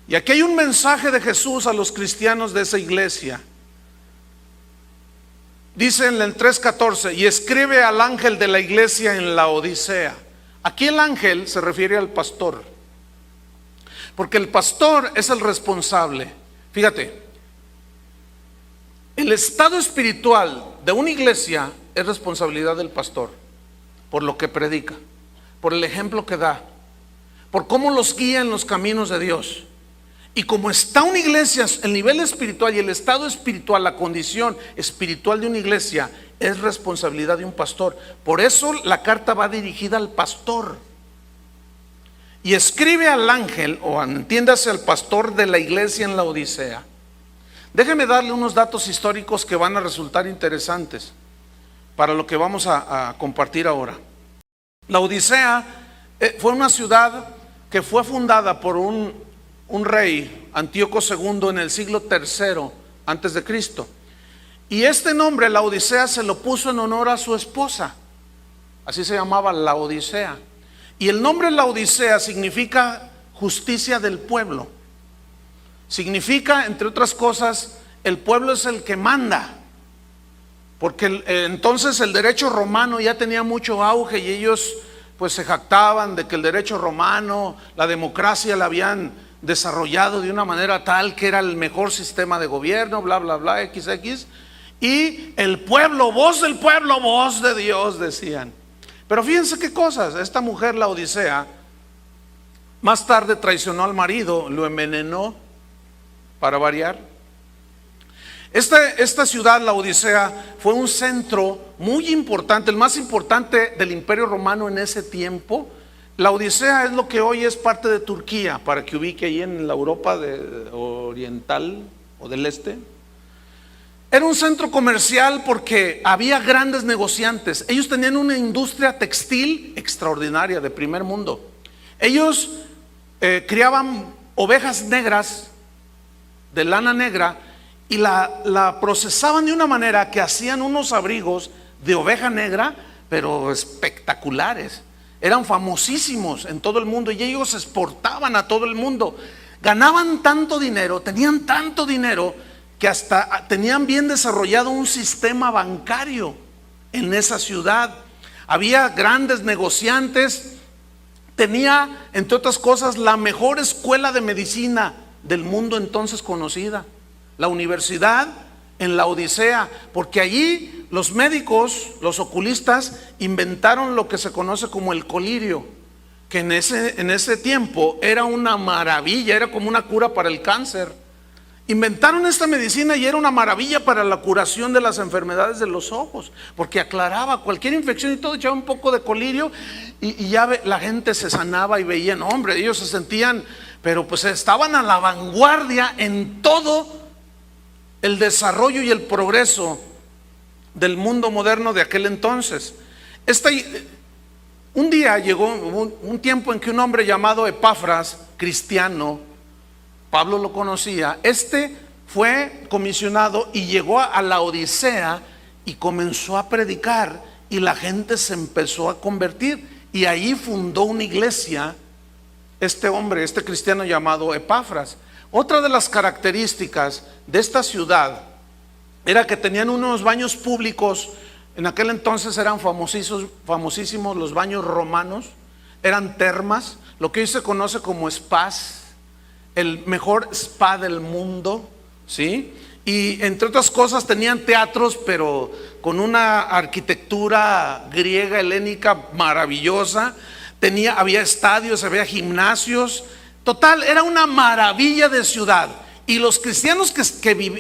[SPEAKER 1] Y aquí hay un mensaje de Jesús a los cristianos de esa iglesia. Dice en el 3:14, y escribe al ángel de la iglesia en la Odisea. Aquí el ángel se refiere al pastor, porque el pastor es el responsable. Fíjate, el estado espiritual de una iglesia es responsabilidad del pastor, por lo que predica, por el ejemplo que da, por cómo los guía en los caminos de Dios. Y como está una iglesia, el nivel espiritual y el estado espiritual, la condición espiritual de una iglesia es responsabilidad de un pastor. Por eso la carta va dirigida al pastor. Y escribe al ángel, o entiéndase al pastor de la iglesia en la Odisea. Déjeme darle unos datos históricos que van a resultar interesantes para lo que vamos a compartir ahora. La Odisea fue una ciudad que fue fundada por un rey, Antíoco II, en el siglo III antes de Cristo. Y este nombre, la Odisea, se lo puso en honor a su esposa. Así se llamaba, la Odisea. Y el nombre la Odisea significa justicia del pueblo. Significa, entre otras cosas, el pueblo es el que manda. Porque entonces el derecho romano ya tenía mucho auge y ellos pues se jactaban de que el derecho romano, la democracia la habían desarrollado de una manera tal que era el mejor sistema de gobierno, bla, bla, bla, XX. Y el pueblo, voz del pueblo, voz de Dios, decían. Pero fíjense qué cosas. Esta mujer, la Odisea, más tarde traicionó al marido, lo envenenó, para variar. Esta ciudad, la Odisea, fue un centro muy importante, el más importante del Imperio Romano en ese tiempo. La Odisea es lo que hoy es parte de Turquía, para que ubique ahí en la Europa oriental o del este. Era un centro comercial porque había grandes negociantes. Ellos tenían una industria textil extraordinaria, de primer mundo. Ellos criaban ovejas negras, de lana negra, y la procesaban de una manera que hacían unos abrigos de oveja negra, pero espectaculares. Eran famosísimos en todo el mundo y ellos exportaban a todo el mundo. Ganaban tanto dinero, tenían tanto dinero, que hasta tenían bien desarrollado un sistema bancario en esa ciudad. Había grandes negociantes. Tenía, entre otras cosas, la mejor escuela de medicina del mundo entonces conocida, la universidad en la Odisea, porque allí los médicos, los oculistas, inventaron lo que se conoce como el colirio, que en ese tiempo era una maravilla, era como una cura para el cáncer. inventaron esta medicina y era una maravilla para la curación de las enfermedades de los ojos, porque aclaraba cualquier infección y todo, echaba un poco de colirio y ya la gente se sanaba y veían, hombre, ellos se sentían, pero pues estaban a la vanguardia en todo el desarrollo y el progreso del mundo moderno de aquel entonces. Un día llegó un tiempo en que un hombre llamado Epafras, cristiano, Pablo lo conocía, fue comisionado y llegó a la Odisea y comenzó a predicar y la gente se empezó a convertir y ahí fundó una iglesia este cristiano llamado Epafras. Otra de las características de esta ciudad era que tenían unos baños públicos. En aquel entonces eran famosísimos los baños romanos, eran termas, lo que hoy se conoce como spas, el mejor spa del mundo, ¿sí? Y entre otras cosas tenían teatros, pero con una arquitectura griega, helénica maravillosa. Había estadios, había gimnasios. Total, era una maravilla de ciudad. Y los cristianos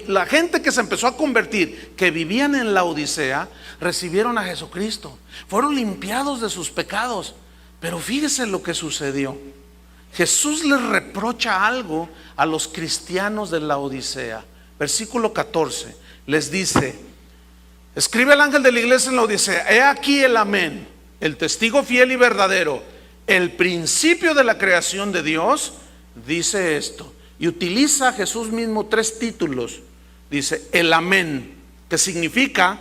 [SPEAKER 1] la gente que se empezó a convertir, que vivían en la Odisea, recibieron a Jesucristo, fueron limpiados de sus pecados. Pero fíjese lo que sucedió. Jesús les reprocha algo a los cristianos de la Odisea. Versículo 14 les dice: escribe al ángel de la iglesia en la Odisea, he aquí el amén, el testigo fiel y verdadero, el principio de la creación de Dios, dice esto. Y utiliza Jesús mismo 3 títulos. Dice el amén, que significa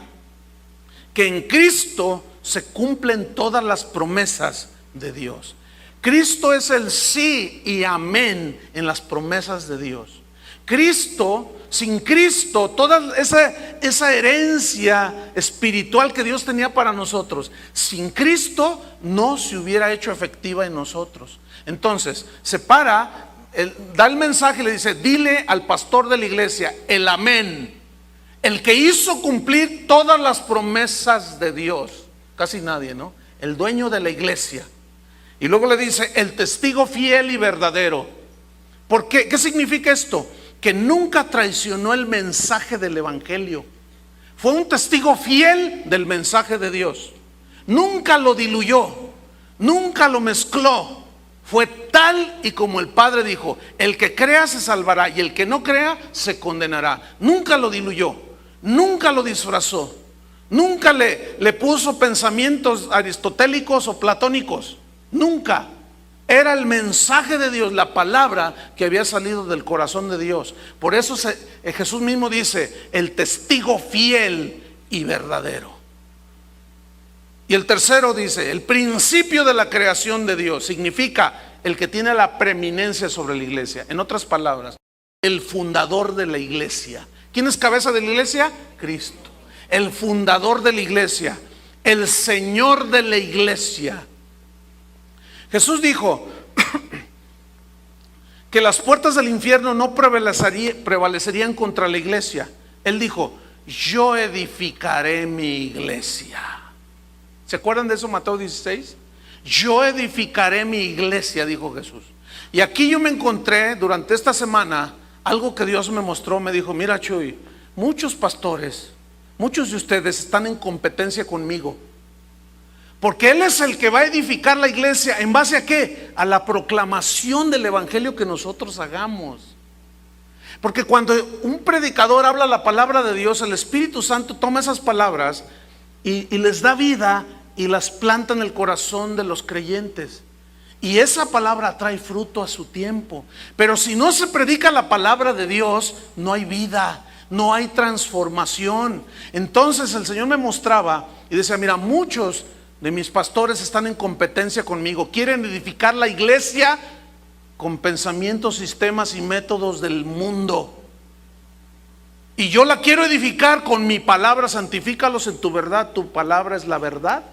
[SPEAKER 1] que en Cristo se cumplen todas las promesas de Dios. Cristo es el sí y amén en las promesas de Dios. Sin Cristo, toda esa herencia espiritual que Dios tenía para nosotros, sin Cristo no se hubiera hecho efectiva en nosotros. Entonces, da el mensaje y le dice: dile al pastor de la iglesia el amén, el que hizo cumplir todas las promesas de Dios. Casi nadie, ¿no? El dueño de la iglesia. Y luego le dice el testigo fiel y verdadero. ¿Por qué? ¿Qué significa esto? Que nunca traicionó el mensaje del evangelio. Fue un testigo fiel del mensaje de Dios. Nunca lo diluyó, nunca lo mezcló. Fue tal y como el Padre dijo: el que crea se salvará y el que no crea se condenará. Nunca lo diluyó, nunca lo disfrazó, nunca le puso pensamientos aristotélicos o platónicos. Nunca. Era el mensaje de Dios, la palabra que había salido del corazón de Dios. Por eso Jesús mismo dice: el testigo fiel y verdadero. Y el tercero dice: el principio de la creación de Dios. Significa el que tiene la preeminencia sobre la iglesia. En otras palabras, el fundador de la iglesia. ¿Quién es cabeza de la iglesia? Cristo. El fundador de la iglesia, el Señor de la iglesia. Jesús dijo que las puertas del infierno no prevalecerían contra la iglesia. Él dijo: yo edificaré mi iglesia. ¿Se acuerdan de eso, Mateo 16? Yo edificaré mi iglesia, dijo Jesús. Y aquí yo me encontré durante esta semana algo que Dios me mostró. Me dijo: mira, Chuy, muchos pastores, muchos de ustedes están en competencia conmigo, porque Él es el que va a edificar la iglesia. ¿En base a qué? A la proclamación del evangelio que nosotros hagamos. Porque cuando un predicador habla la palabra de Dios, el Espíritu Santo toma esas palabras y les da vida y las planta en el corazón de los creyentes. Y esa palabra trae fruto a su tiempo. Pero si no se predica la palabra de Dios, no hay vida, no hay transformación. Entonces el Señor me mostraba y decía: mira, muchos de mis pastores están en competencia conmigo. Quieren edificar la iglesia con pensamientos, sistemas y métodos del mundo. Y yo la quiero edificar con mi palabra. Santifícalos en tu verdad, tu palabra es la verdad.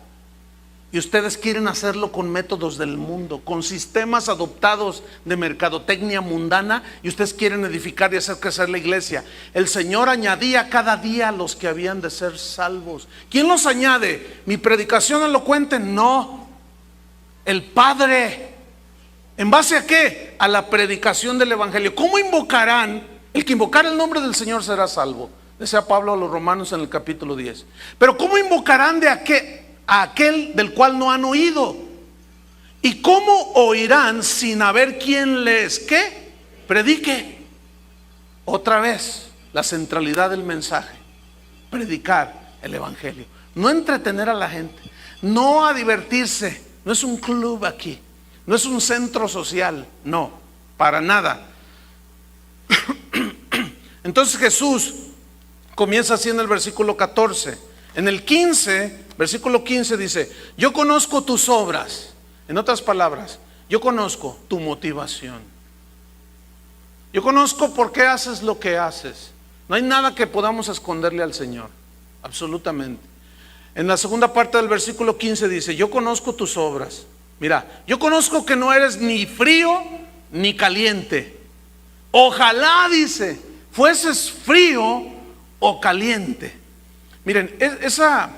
[SPEAKER 1] Y ustedes quieren hacerlo con métodos del mundo, con sistemas adoptados de mercadotecnia mundana, y ustedes quieren edificar y hacer crecer la iglesia. El Señor añadía cada día a los que habían de ser salvos. ¿Quién los añade? ¿Mi predicación elocuente? No, el Padre. ¿En base a qué? A la predicación del evangelio. ¿Cómo invocarán El que invocar el nombre del Señor será salvo, decía Pablo a los romanos en el capítulo 10. Pero ¿cómo invocarán a aquel del cual no han oído? ¿Y cómo oirán sin haber quien les, ¿qué? Predique. Otra vez, la centralidad del mensaje: predicar el evangelio, no entretener a la gente, no a divertirse. No es un club aquí, no es un centro social, no, para nada. Entonces Jesús comienza así en el versículo 14. En el 15, versículo 15 dice: yo conozco tus obras. En otras palabras, yo conozco tu motivación. Yo conozco por qué haces lo que haces. No hay nada que podamos esconderle al Señor, absolutamente. En la segunda parte del versículo 15 dice: yo conozco tus obras. Mira, yo conozco que no eres ni frío ni caliente. Ojalá, dice, fueses frío o caliente. Miren, esas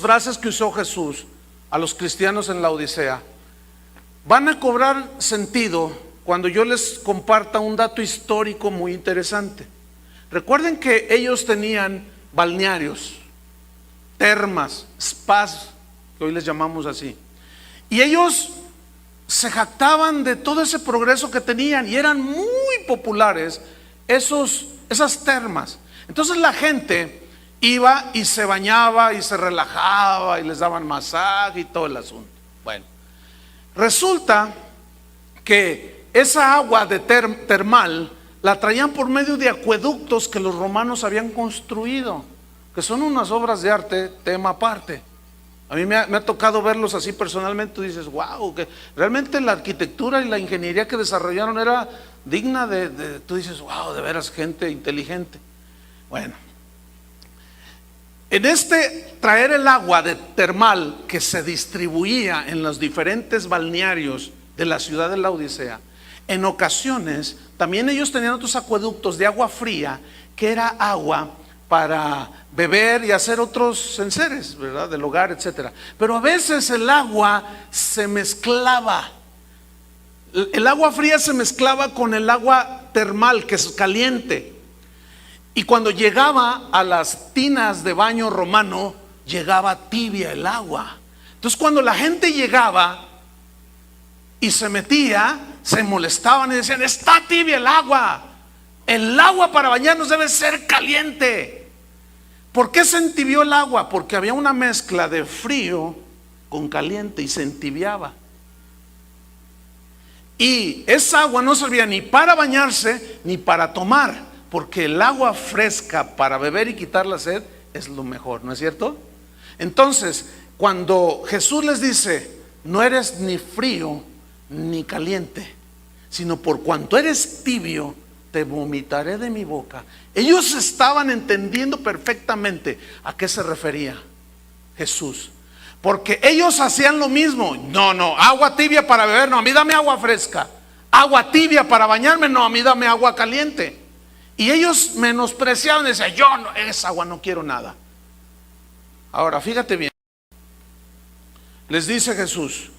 [SPEAKER 1] frases que usó Jesús a los cristianos en la Odisea van a cobrar sentido cuando yo les comparta un dato histórico muy interesante. Recuerden que ellos tenían balnearios, termas, spas, que hoy les llamamos así, y ellos se jactaban de todo ese progreso que tenían, y eran muy populares esas termas. Entonces la gente iba y se bañaba y se relajaba y les daban masaje y todo el asunto. Bueno, resulta que esa agua de termal la traían por medio de acueductos que los romanos habían construido, que son unas obras de arte, tema aparte. A mí me ha tocado verlos así personalmente. Tú dices: wow, que realmente la arquitectura y la ingeniería que desarrollaron era digna tú dices: wow, de veras, gente inteligente. Bueno, en traer el agua de termal que se distribuía en los diferentes balnearios de la ciudad de la Odisea, en ocasiones también ellos tenían otros acueductos de agua fría, que era agua para beber y hacer otros enseres, ¿verdad?, del hogar, etcétera. Pero a veces el agua se mezclaba. El agua fría se mezclaba con el agua termal, que es caliente. Y cuando llegaba a las tinas de baño romano, llegaba tibia el agua. Entonces cuando la gente llegaba y se metía, se molestaban y decían: está tibia el agua. El agua para bañarnos debe ser caliente. ¿Por qué se entibió el agua? Porque había una mezcla de frío con caliente y se entibiaba. Y esa agua no servía ni para bañarse ni para tomar, porque el agua fresca para beber y quitar la sed es lo mejor, ¿no es cierto? Entonces, cuando Jesús les dice: no eres ni frío ni caliente, sino por cuanto eres tibio, te vomitaré de mi boca. Ellos estaban entendiendo perfectamente a qué se refería Jesús, porque ellos hacían lo mismo. No, agua tibia para beber, no, a mí dame agua fresca. Agua tibia para bañarme, no, a mí dame agua caliente. Y ellos menospreciaban, decían: yo no, esa agua no quiero nada. Ahora fíjate bien, les dice Jesús: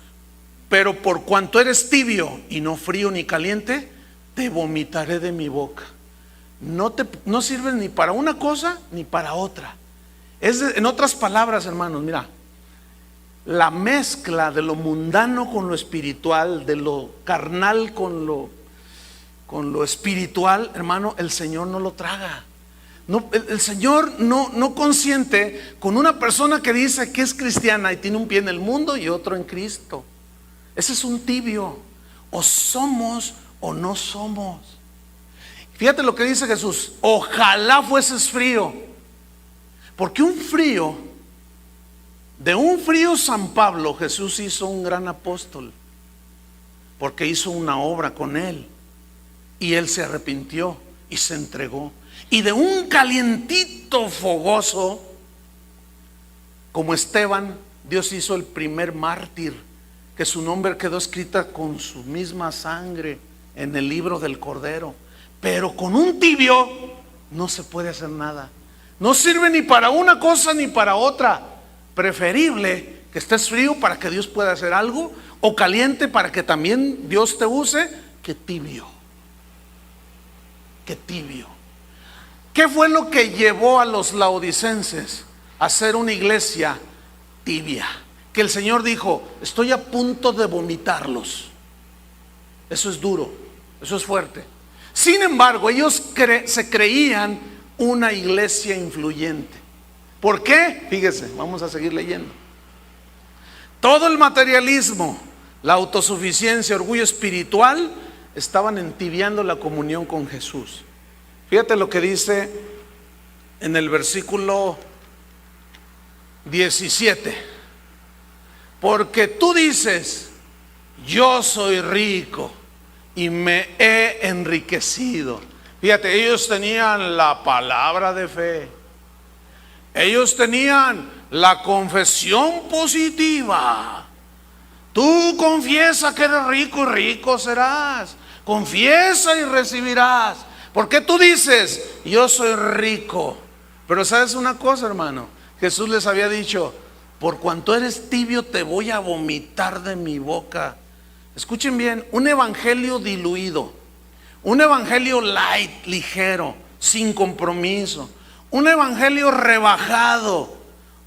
[SPEAKER 1] pero por cuanto eres tibio y no frío ni caliente, te vomitaré de mi boca. No sirves ni para una cosa ni para otra. En otras palabras, hermanos, mira, la mezcla de lo mundano con lo espiritual, de lo carnal con lo espiritual, hermano, el Señor no lo traga. No, el Señor no consiente con una persona que dice que es cristiana y tiene un pie en el mundo y otro en Cristo. Ese es un tibio. O somos o no somos. Fíjate lo que dice Jesús: ojalá fueses frío. Porque de un frío San Pablo, Jesús hizo un gran apóstol, porque hizo una obra con él y él se arrepintió y se entregó. Y de un calientito fogoso como Esteban, Dios hizo el primer mártir, que su nombre quedó escrita con su misma sangre en el libro del Cordero. Pero con un tibio no se puede hacer nada. No sirve ni para una cosa ni para otra. Preferible que estés frío para que Dios pueda hacer algo, o caliente para que también Dios te use, que tibio. que tibio. ¿Qué fue lo que llevó a los laodicenses a ser una iglesia tibia? Que el Señor dijo: estoy a punto de vomitarlos. Eso es duro, eso es fuerte. Sin embargo, ellos se creían una iglesia influyente. ¿Por qué? Fíjese, vamos a seguir leyendo. Todo el materialismo, la autosuficiencia, orgullo espiritual, estaban entibiando la comunión con Jesús. Fíjate lo que dice en el versículo 17. Porque tú dices: yo soy rico y me he enriquecido. Fíjate, ellos tenían la palabra de fe. Ellos tenían la confesión positiva. Tú confiesa que eres rico y rico serás. Confiesa y recibirás. Porque tú dices: yo soy rico. Pero ¿sabes una cosa, hermano? Jesús les había dicho: por cuanto eres tibio, te voy a vomitar de mi boca. Escuchen bien, un evangelio diluido, un evangelio light, ligero, sin compromiso, un evangelio rebajado,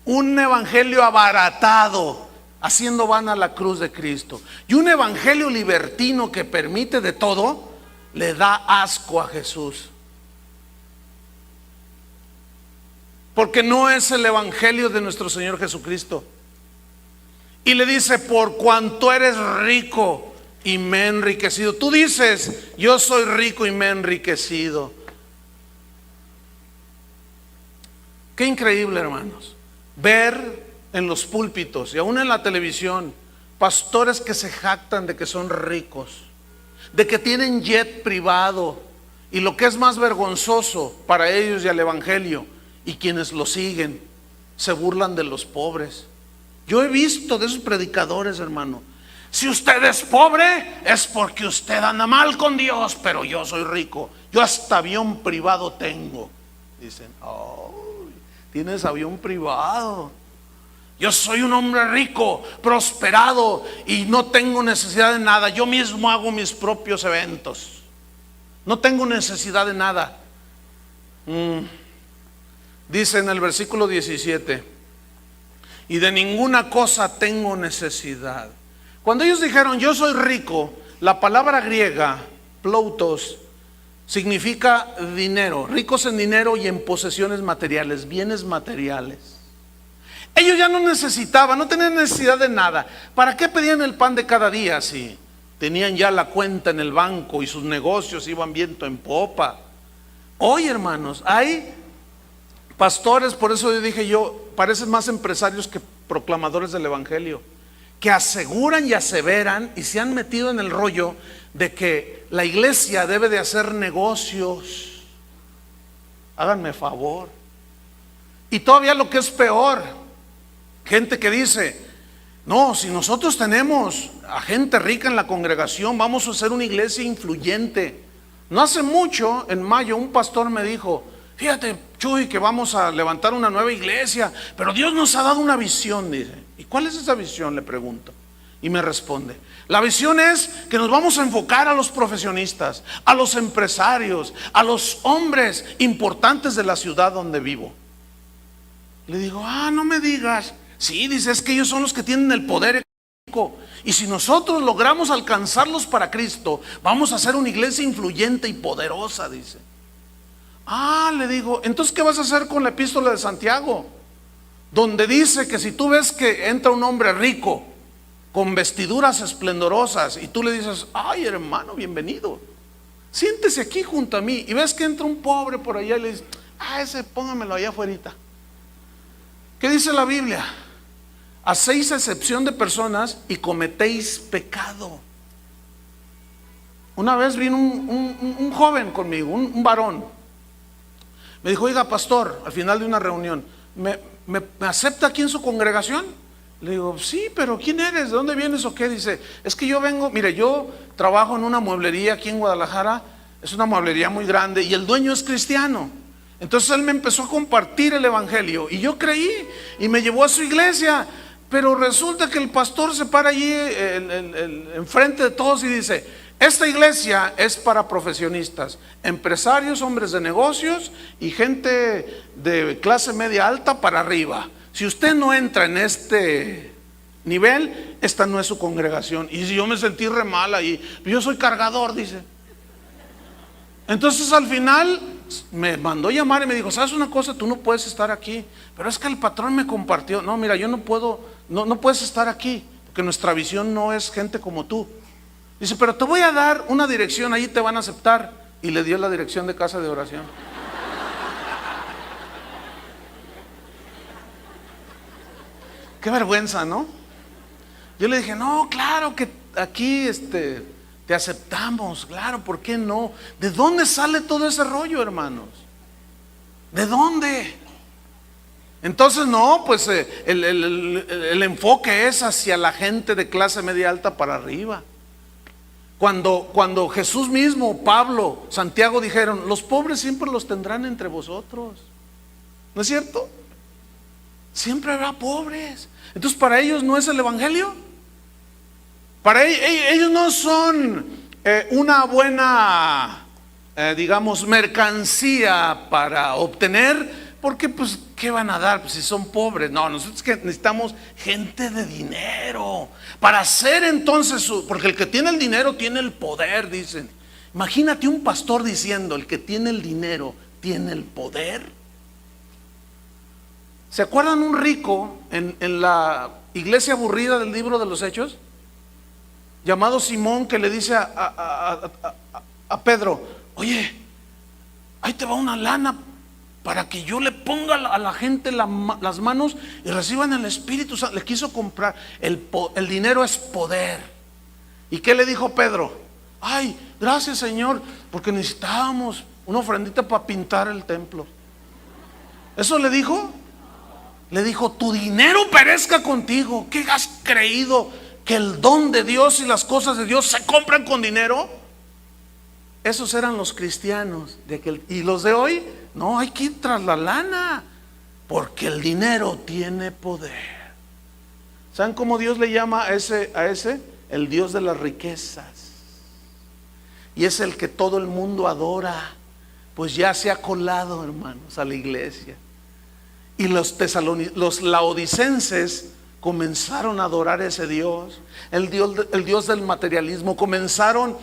[SPEAKER 1] un evangelio abaratado, haciendo vana la cruz de Cristo, y un evangelio libertino que permite de todo, le da asco a Jesús. Porque no es el evangelio de nuestro Señor Jesucristo. Y le dice: por cuanto eres rico y me he enriquecido. Tú dices: yo soy rico y me he enriquecido. Qué increíble, hermanos, ver en los púlpitos y aún en la televisión pastores que se jactan de que son ricos, de que tienen jet privado, y lo que es más vergonzoso para ellos y al evangelio y quienes lo siguen, se burlan de los pobres. Yo he visto de esos predicadores, hermano: si usted es pobre es porque usted anda mal con Dios, pero yo soy rico, yo hasta avión privado tengo. Dicen: oh, tienes avión privado. Yo soy un hombre rico, prosperado, y no tengo necesidad de nada. Yo mismo hago mis propios eventos. No tengo necesidad de nada. Dice en el versículo 17: y de ninguna cosa tengo necesidad. Cuando ellos dijeron: yo soy rico, la palabra griega ploutos significa dinero, ricos en dinero y en posesiones materiales, bienes materiales. Ellos ya no necesitaban, no tenían necesidad de nada. ¿Para qué pedían el pan de cada día si tenían ya la cuenta en el banco y sus negocios iban viento en popa? Hoy, hermanos, hay pastores, por eso yo dije, parecen más empresarios que proclamadores del evangelio, que aseguran y aseveran y se han metido en el rollo de que la iglesia debe de hacer negocios. Háganme favor. Y todavía lo que es peor, gente que dice: no, si nosotros tenemos a gente rica en la congregación, vamos a hacer una iglesia influyente. No hace mucho, en mayo, un pastor me dijo: fíjate, Chuy, que vamos a levantar una nueva iglesia, pero Dios nos ha dado una visión, dice. ¿Y cuál es esa visión?, le pregunto. Y me responde: la visión es que nos vamos a enfocar a los profesionistas, a los empresarios, a los hombres importantes de la ciudad donde vivo. Le digo: no me digas. Sí, dice, es que ellos son los que tienen el poder económico, y si nosotros logramos alcanzarlos para Cristo, vamos a hacer una iglesia influyente y poderosa, dice. Le digo: entonces, ¿qué vas a hacer con la epístola de Santiago? Donde dice que si tú ves que entra un hombre rico con vestiduras esplendorosas y tú le dices: ay, hermano, bienvenido, siéntese aquí junto a mí, y ves que entra un pobre por allá y le dices: ese póngamelo allá afuera. ¿Qué dice la Biblia? Hacéis excepción de personas y cometéis pecado. Una vez vino un joven conmigo, un varón. Me dijo: oiga, pastor, al final de una reunión, ¿me acepta aquí en su congregación? Le digo: sí, pero ¿quién eres? ¿De dónde vienes o qué? Dice: es que yo vengo, mire, yo trabajo en una mueblería aquí en Guadalajara, es una mueblería muy grande, y el dueño es cristiano. Entonces él me empezó a compartir el evangelio, y yo creí, y me llevó a su iglesia. Pero resulta que el pastor se para allí enfrente de todos y dice: Esta iglesia es para profesionistas, empresarios, hombres de negocios y gente de clase media alta para arriba. Si usted no entra en este nivel, esta no es su congregación. Y si yo me sentí re mal ahí, yo soy cargador, dice. Entonces al final me mandó llamar y me dijo: ¿sabes una cosa? Tú no puedes estar aquí. Pero es que el patrón me compartió. No, mira, yo no puedo, no puedes estar aquí, porque nuestra visión no es gente como tú. Dice: pero te voy a dar una dirección, ahí te van a aceptar. Y le dio la dirección de casa de oración. Qué vergüenza, ¿no? Yo le dije: no, claro que aquí te aceptamos, claro, ¿por qué no? ¿De dónde sale todo ese rollo, hermanos? ¿De dónde? Entonces no, pues el enfoque es hacia la gente de clase media alta para arriba. Cuando Jesús mismo, Pablo, Santiago dijeron: los pobres siempre los tendrán entre vosotros. ¿No es cierto? Siempre habrá pobres. Entonces, ¿para ellos no es el evangelio? Para ellos no son una buena, digamos, mercancía para obtener. Porque pues, ¿qué van a dar? Pues si son pobres. No, nosotros que necesitamos gente de dinero para hacer entonces porque el que tiene el dinero tiene el poder, dicen. Imagínate un pastor diciendo: el que tiene el dinero tiene el poder. ¿Se acuerdan un rico en la iglesia aburrida del libro de los Hechos? Llamado Simón, que le dice a Pedro: oye, ahí te va una lana para que yo le ponga a la gente las manos y reciban el Espíritu Santo. Le quiso comprar. El dinero es poder. ¿Y qué le dijo Pedro? Ay, gracias, Señor, porque necesitábamos una ofrendita para pintar el templo. ¿Eso le dijo? Le dijo: tu dinero perezca contigo. ¿Qué has creído? ¿Que el don de Dios y las cosas de Dios se compran con dinero? Esos eran los cristianos de aquel. Y los de hoy, no, hay que ir tras la lana, porque el dinero tiene poder. ¿Saben cómo Dios le llama a ese? El Dios de las riquezas. Y es el que todo el mundo adora, pues ya se ha colado, hermanos, a la iglesia. Y los laodicenses comenzaron a adorar a ese Dios, el Dios del materialismo. Comenzaron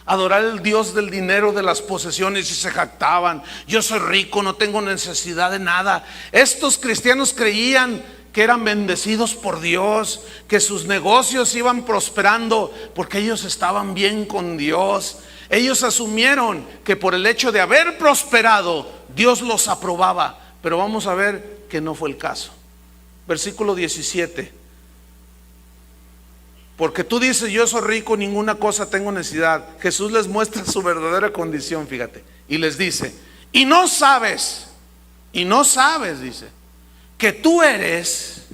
[SPEAKER 1] a adorar el Dios del dinero, de las posesiones, y se jactaban: yo soy rico, no tengo necesidad de nada. Estos cristianos creían que eran bendecidos por Dios, que sus negocios iban prosperando porque ellos estaban bien con Dios. Ellos asumieron que por el hecho de haber prosperado, Dios los aprobaba. Pero vamos a ver que no fue el caso. Versículo 17. Porque tú dices: yo soy rico, ninguna cosa tengo necesidad. Jesús les muestra su verdadera condición, fíjate. Y les dice: y no sabes, dice, que tú eres.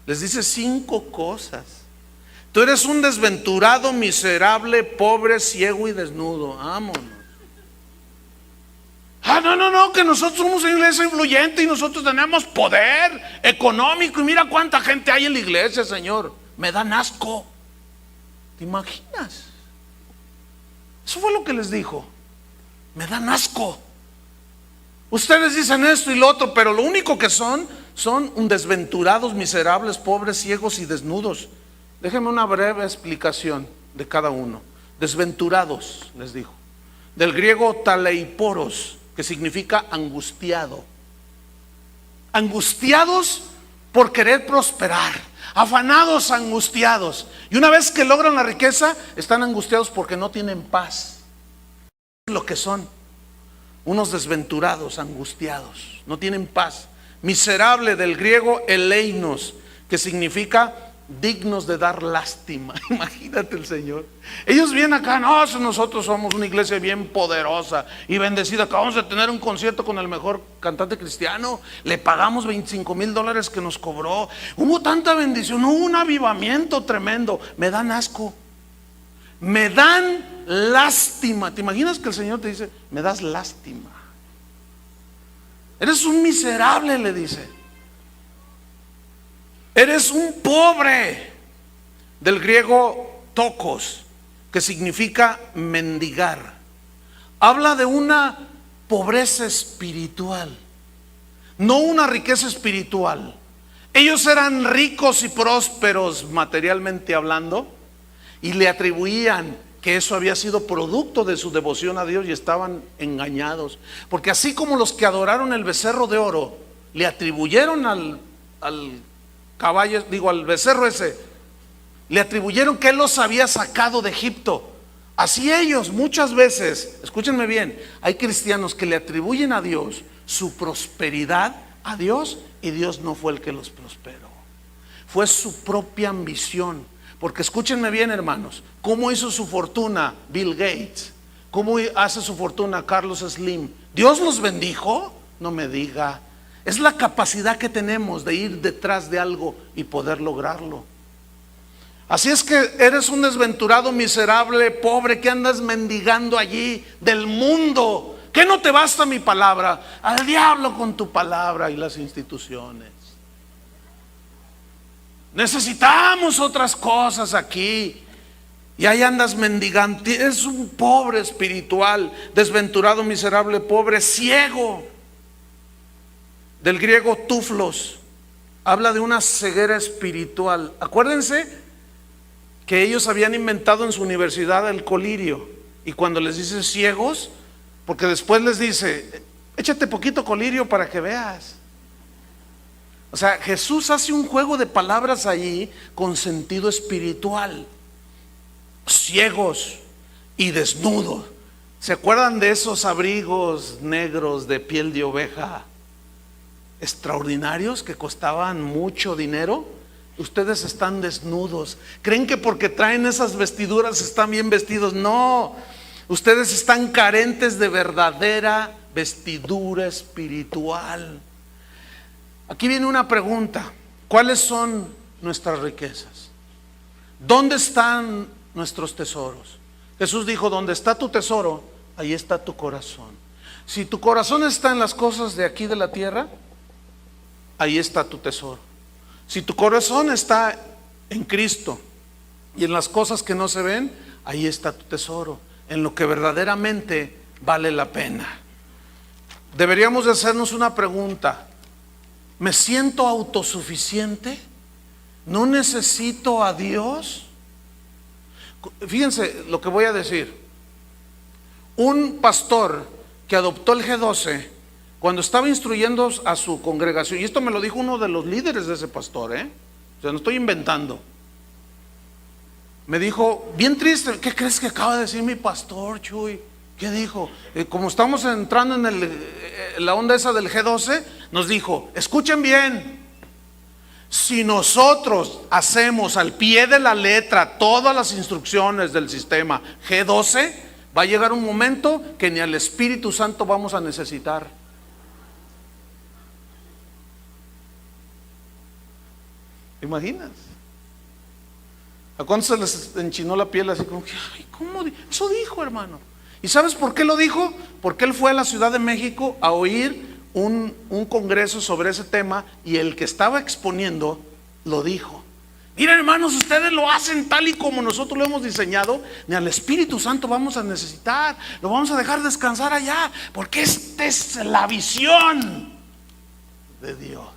[SPEAKER 1] Les dice 5 cosas. Tú eres un desventurado, miserable, pobre, ciego y desnudo. Vámonos. No, que nosotros somos una iglesia influyente y nosotros tenemos poder económico. Y mira cuánta gente hay en la iglesia, Señor. Me dan asco. ¿Te imaginas? Eso fue lo que les dijo. Me dan asco. Ustedes dicen esto y lo otro, pero lo único que son desventurados, miserables, pobres, ciegos y desnudos. Déjenme una breve explicación de cada uno. Desventurados, les dijo. Del griego taleiporos, que significa angustiado. Angustiados por querer prosperar, afanados, angustiados. Y una vez que logran la riqueza, están angustiados porque no tienen paz. Es lo que son, unos desventurados, angustiados, no tienen paz. Miserable, del griego eleinos, que significa dignos de dar lástima. Imagínate el Señor. Ellos vienen acá: no, nosotros somos una iglesia bien poderosa y bendecida. Acabamos de tener un concierto con el mejor cantante cristiano. Le pagamos $25,000 que nos cobró. Hubo tanta bendición, hubo un avivamiento tremendo. Me dan asco, me dan lástima. ¿Te imaginas que el Señor te dice: me das lástima? Eres un miserable, le dice. Eres un pobre, del griego tokos, que que significa mendigar. Habla de una pobreza espiritual, no una riqueza espiritual. Ellos eran ricos y prósperos materialmente hablando, y le atribuían que eso había sido producto de su devoción a Dios, y estaban engañados. Porque así como los que adoraron el becerro de oro le atribuyeron al caballo, al becerro ese, le atribuyeron que él los había sacado de Egipto. Así ellos muchas veces, escúchenme bien, hay cristianos que le atribuyen a Dios su prosperidad a Dios, y Dios no fue el que los prosperó, fue su propia ambición. Porque escúchenme bien, hermanos, ¿cómo hizo su fortuna Bill Gates? ¿Cómo hace su fortuna Carlos Slim? ¿Dios los bendijo? No me diga. Es la capacidad que tenemos de ir detrás de algo y poder lograrlo. Así es que eres un desventurado, miserable, pobre, que andas mendigando allí del mundo. ¿Qué no te basta mi palabra? Al diablo con tu palabra y las instituciones. Necesitamos otras cosas aquí. Y ahí andas mendigando. Es un pobre espiritual, desventurado, miserable, pobre, ciego. Del griego tuflos, habla de una ceguera espiritual. Acuérdense que ellos habían inventado en su universidad el colirio. Y cuando les dice ciegos, porque después les dice, échate poquito colirio para que veas. O sea, Jesús hace un juego de palabras allí con sentido espiritual. Ciegos y desnudos. ¿Se acuerdan de esos abrigos negros de piel de oveja extraordinarios que costaban mucho dinero? Ustedes están desnudos. ¿Creen que porque traen esas vestiduras están bien vestidos? No, ustedes están carentes de verdadera vestidura espiritual. Aquí viene una pregunta: ¿cuáles son nuestras riquezas? ¿Dónde están nuestros tesoros? Jesús dijo, donde está tu tesoro, ahí está tu corazón. Si tu corazón está en las cosas de aquí de la tierra, ahí está tu tesoro. Si tu corazón está en Cristo y en las cosas que no se ven, ahí está tu tesoro, en lo que verdaderamente vale la pena. Deberíamos de hacernos una pregunta: ¿me siento autosuficiente? ¿No necesito a Dios? Fíjense lo que voy a decir. Un pastor que adoptó el G12, cuando estaba instruyendo a su congregación, y esto me lo dijo uno de los líderes de ese pastor, o sea, no estoy inventando, me dijo, bien triste, ¿qué crees que acaba de decir mi pastor, Chuy? ¿Qué dijo? Como estamos entrando en la onda esa del G12, nos dijo, escuchen bien, si nosotros hacemos al pie de la letra todas las instrucciones del sistema G12, va a llegar un momento que ni al Espíritu Santo vamos a necesitar. ¿Te imaginas? ¿A cuántos se les enchinó la piel así como que, ay, cómo? Eso dijo, hermano. ¿Y sabes por qué lo dijo? Porque él fue a la Ciudad de México a oír un congreso sobre ese tema, y el que estaba exponiendo lo dijo. Miren, hermanos, ustedes lo hacen tal y como nosotros lo hemos diseñado, ni al Espíritu Santo vamos a necesitar, lo vamos a dejar descansar allá, porque esta es la visión de Dios.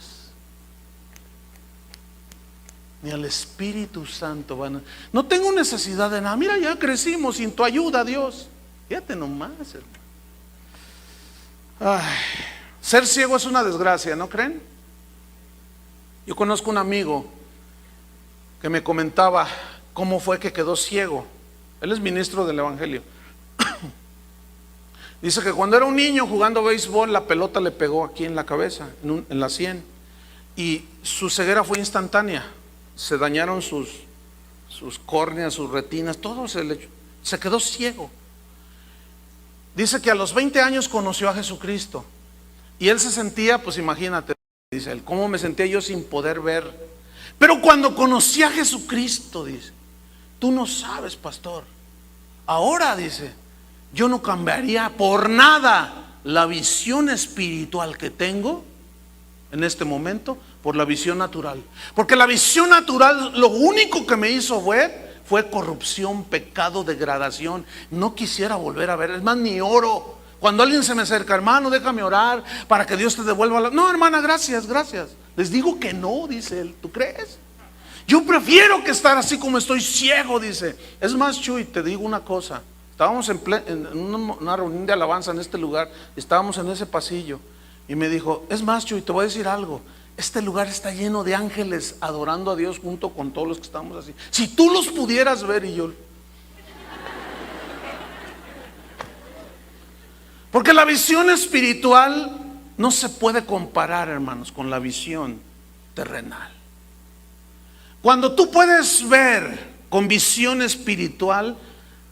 [SPEAKER 1] Ni al Espíritu Santo van a... No tengo necesidad de nada. Mira, ya crecimos sin tu ayuda, Dios. Fíjate nomás, hermano. Ay, ser ciego es una desgracia, ¿no creen? Yo conozco un amigo que me comentaba cómo fue que quedó ciego. Él es ministro del Evangelio. Dice que cuando era un niño jugando béisbol, la pelota le pegó aquí en la cabeza, en la sien, y su ceguera fue instantánea. Se dañaron sus córneas, sus retinas, todo se quedó ciego. Dice que a los 20 años conoció a Jesucristo, y él se sentía, pues imagínate, dice él, ¿cómo me sentía yo sin poder ver? Pero cuando conocí a Jesucristo, dice, tú no sabes, pastor, ahora, dice, yo no cambiaría por nada la visión espiritual que tengo en este momento por la visión natural. Porque la visión natural lo único que me hizo ver fue corrupción, pecado, degradación. No quisiera volver a ver, es más, ni oro. Cuando alguien se me acerca, hermano, déjame orar para que Dios te devuelva la... No, hermana, gracias, gracias. Les digo que no, dice él. ¿Tú crees? Yo prefiero que estar así como estoy, ciego, dice. Es más, Chuy, te digo una cosa. Estábamos en una reunión de alabanza en este lugar. Estábamos en ese pasillo. Y me dijo, es más, Chuy, te voy a decir algo. Este lugar está lleno de ángeles adorando a Dios junto con todos los que estamos así. Si tú los pudieras ver. Y yo... Porque la visión espiritual no se puede comparar, hermanos, con la visión terrenal. Cuando tú puedes ver con visión espiritual,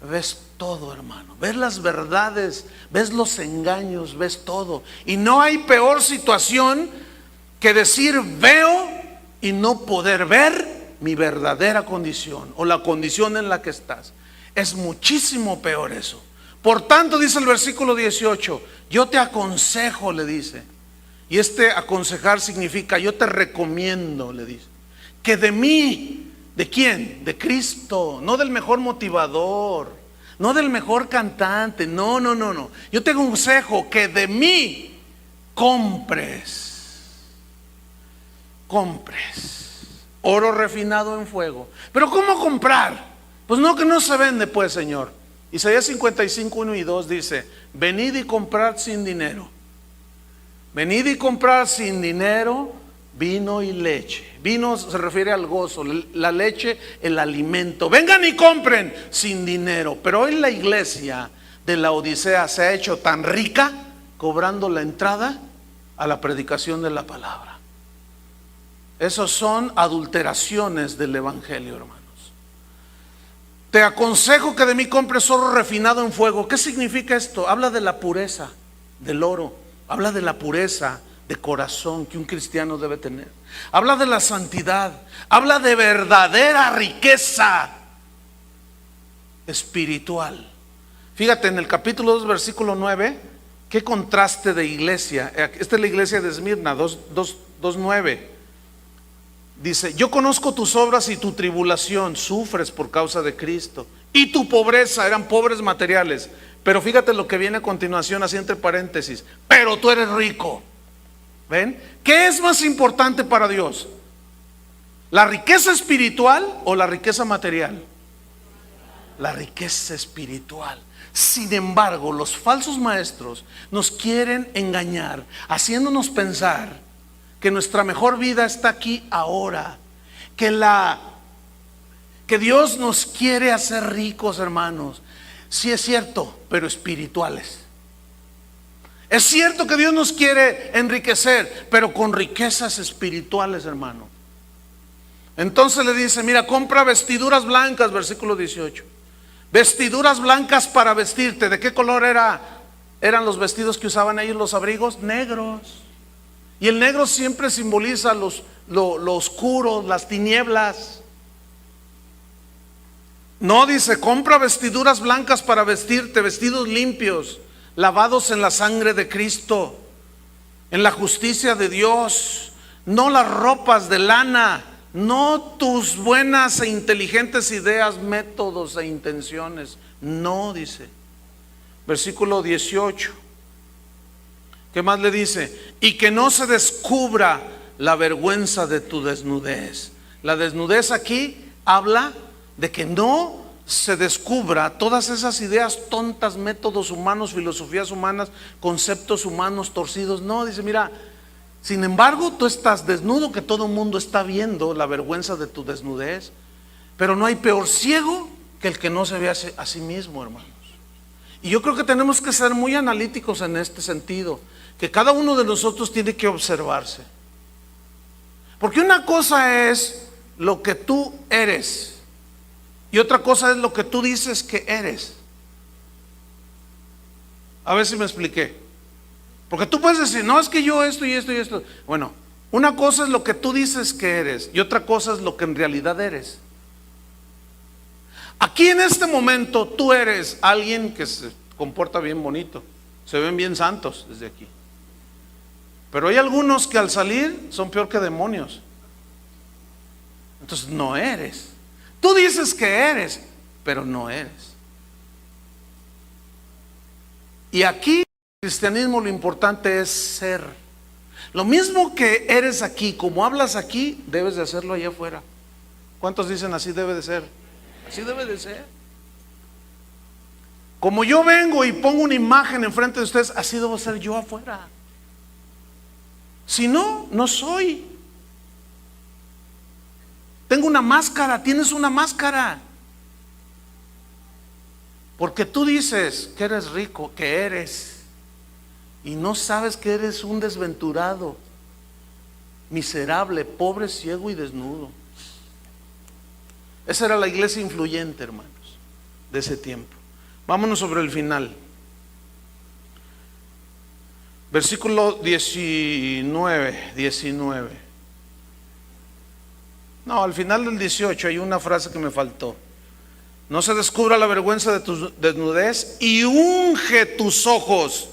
[SPEAKER 1] ves todo, hermano. Ves las verdades, ves los engaños, ves todo. Y no hay peor situación que decir veo y no poder ver mi verdadera condición o la condición en la que estás. Es muchísimo peor eso. Por tanto, dice el versículo 18, yo te aconsejo, le dice. Y este aconsejar significa yo te recomiendo, le dice. Que de mí, ¿de quién? De Cristo, no del mejor motivador, no del mejor cantante, no. Yo te aconsejo que de mí compres oro refinado en fuego. Pero ¿cómo comprar? Pues no, que no se vende, pues, Señor. Isaías 55, 1 y 2 dice, venid y comprad sin dinero. Venid y comprad sin dinero vino y leche. Vino se refiere al gozo, la leche, el alimento. Vengan y compren sin dinero. Pero hoy la iglesia de la Odisea se ha hecho tan rica cobrando la entrada a la predicación de la palabra. Esos son adulteraciones del evangelio, hermanos. Te aconsejo que de mí compres oro refinado en fuego. ¿Qué significa esto? Habla de la pureza del oro. Habla de la pureza de corazón que un cristiano debe tener. Habla de la santidad. Habla de verdadera riqueza espiritual. Fíjate en el capítulo 2, versículo 9, qué contraste de iglesia. Esta es la iglesia de Esmirna, 2:9. Dice, yo conozco tus obras y tu tribulación, sufres por causa de Cristo. Y tu pobreza, eran pobres materiales. Pero fíjate lo que viene a continuación, así entre paréntesis. Pero tú eres rico. ¿Ven? ¿Qué es más importante para Dios? ¿La riqueza espiritual o la riqueza material? La riqueza espiritual. Sin embargo, los falsos maestros nos quieren engañar, haciéndonos pensar que nuestra mejor vida está aquí ahora, que Dios nos quiere hacer ricos, hermanos. Sí es cierto, pero espirituales. Es cierto que Dios nos quiere enriquecer, pero con riquezas espirituales, hermano. Entonces le dice, mira, compra vestiduras blancas, versículo 18. Vestiduras blancas para vestirte. ¿De qué color eran los vestidos que usaban ellos, los abrigos? Negros. Y el negro siempre simboliza lo oscuro, las tinieblas. No, dice, compra vestiduras blancas para vestirte, vestidos limpios, lavados en la sangre de Cristo, en la justicia de Dios. No las ropas de lana, no tus buenas e inteligentes ideas, métodos e intenciones. No, dice. Versículo 18. ¿Qué más le dice? Y que no se descubra la vergüenza de tu desnudez. La desnudez aquí habla de que no se descubra todas esas ideas tontas, métodos humanos, filosofías humanas, conceptos humanos torcidos. No, dice, mira, sin embargo tú estás desnudo, que todo el mundo está viendo la vergüenza de tu desnudez. Pero no hay peor ciego que el que no se ve a sí mismo, hermanos. Y yo creo que tenemos que ser muy analíticos en este sentido, que cada uno de nosotros tiene que observarse. Porque una cosa es lo que tú eres y otra cosa es lo que tú dices que eres. A ver si me expliqué. Porque tú puedes decir, no, es que yo esto y esto y esto. Bueno, una cosa es lo que tú dices que eres y otra cosa es lo que en realidad eres. Aquí en este momento tú eres alguien que se comporta bien bonito, se ven bien santos desde aquí. Pero hay algunos que al salir son peor que demonios. Entonces no eres. Tú dices que eres, pero no eres. Y aquí, en el cristianismo, lo importante es ser. Lo mismo que eres aquí, como hablas aquí, debes de hacerlo allá afuera. ¿Cuántos dicen así debe de ser? Así debe de ser. Como yo vengo y pongo una imagen enfrente de ustedes, así debo ser yo afuera. Si no, no soy. Tengo una máscara, tienes una máscara. Porque tú dices que eres rico, que eres, y no sabes que eres un desventurado, miserable, pobre, ciego y desnudo. Esa era la iglesia influyente, hermanos, de ese tiempo. Vámonos sobre el final. Versículo 19. No, al final del 18 hay una frase que me faltó. No se descubra la vergüenza de tu desnudez y unge tus ojos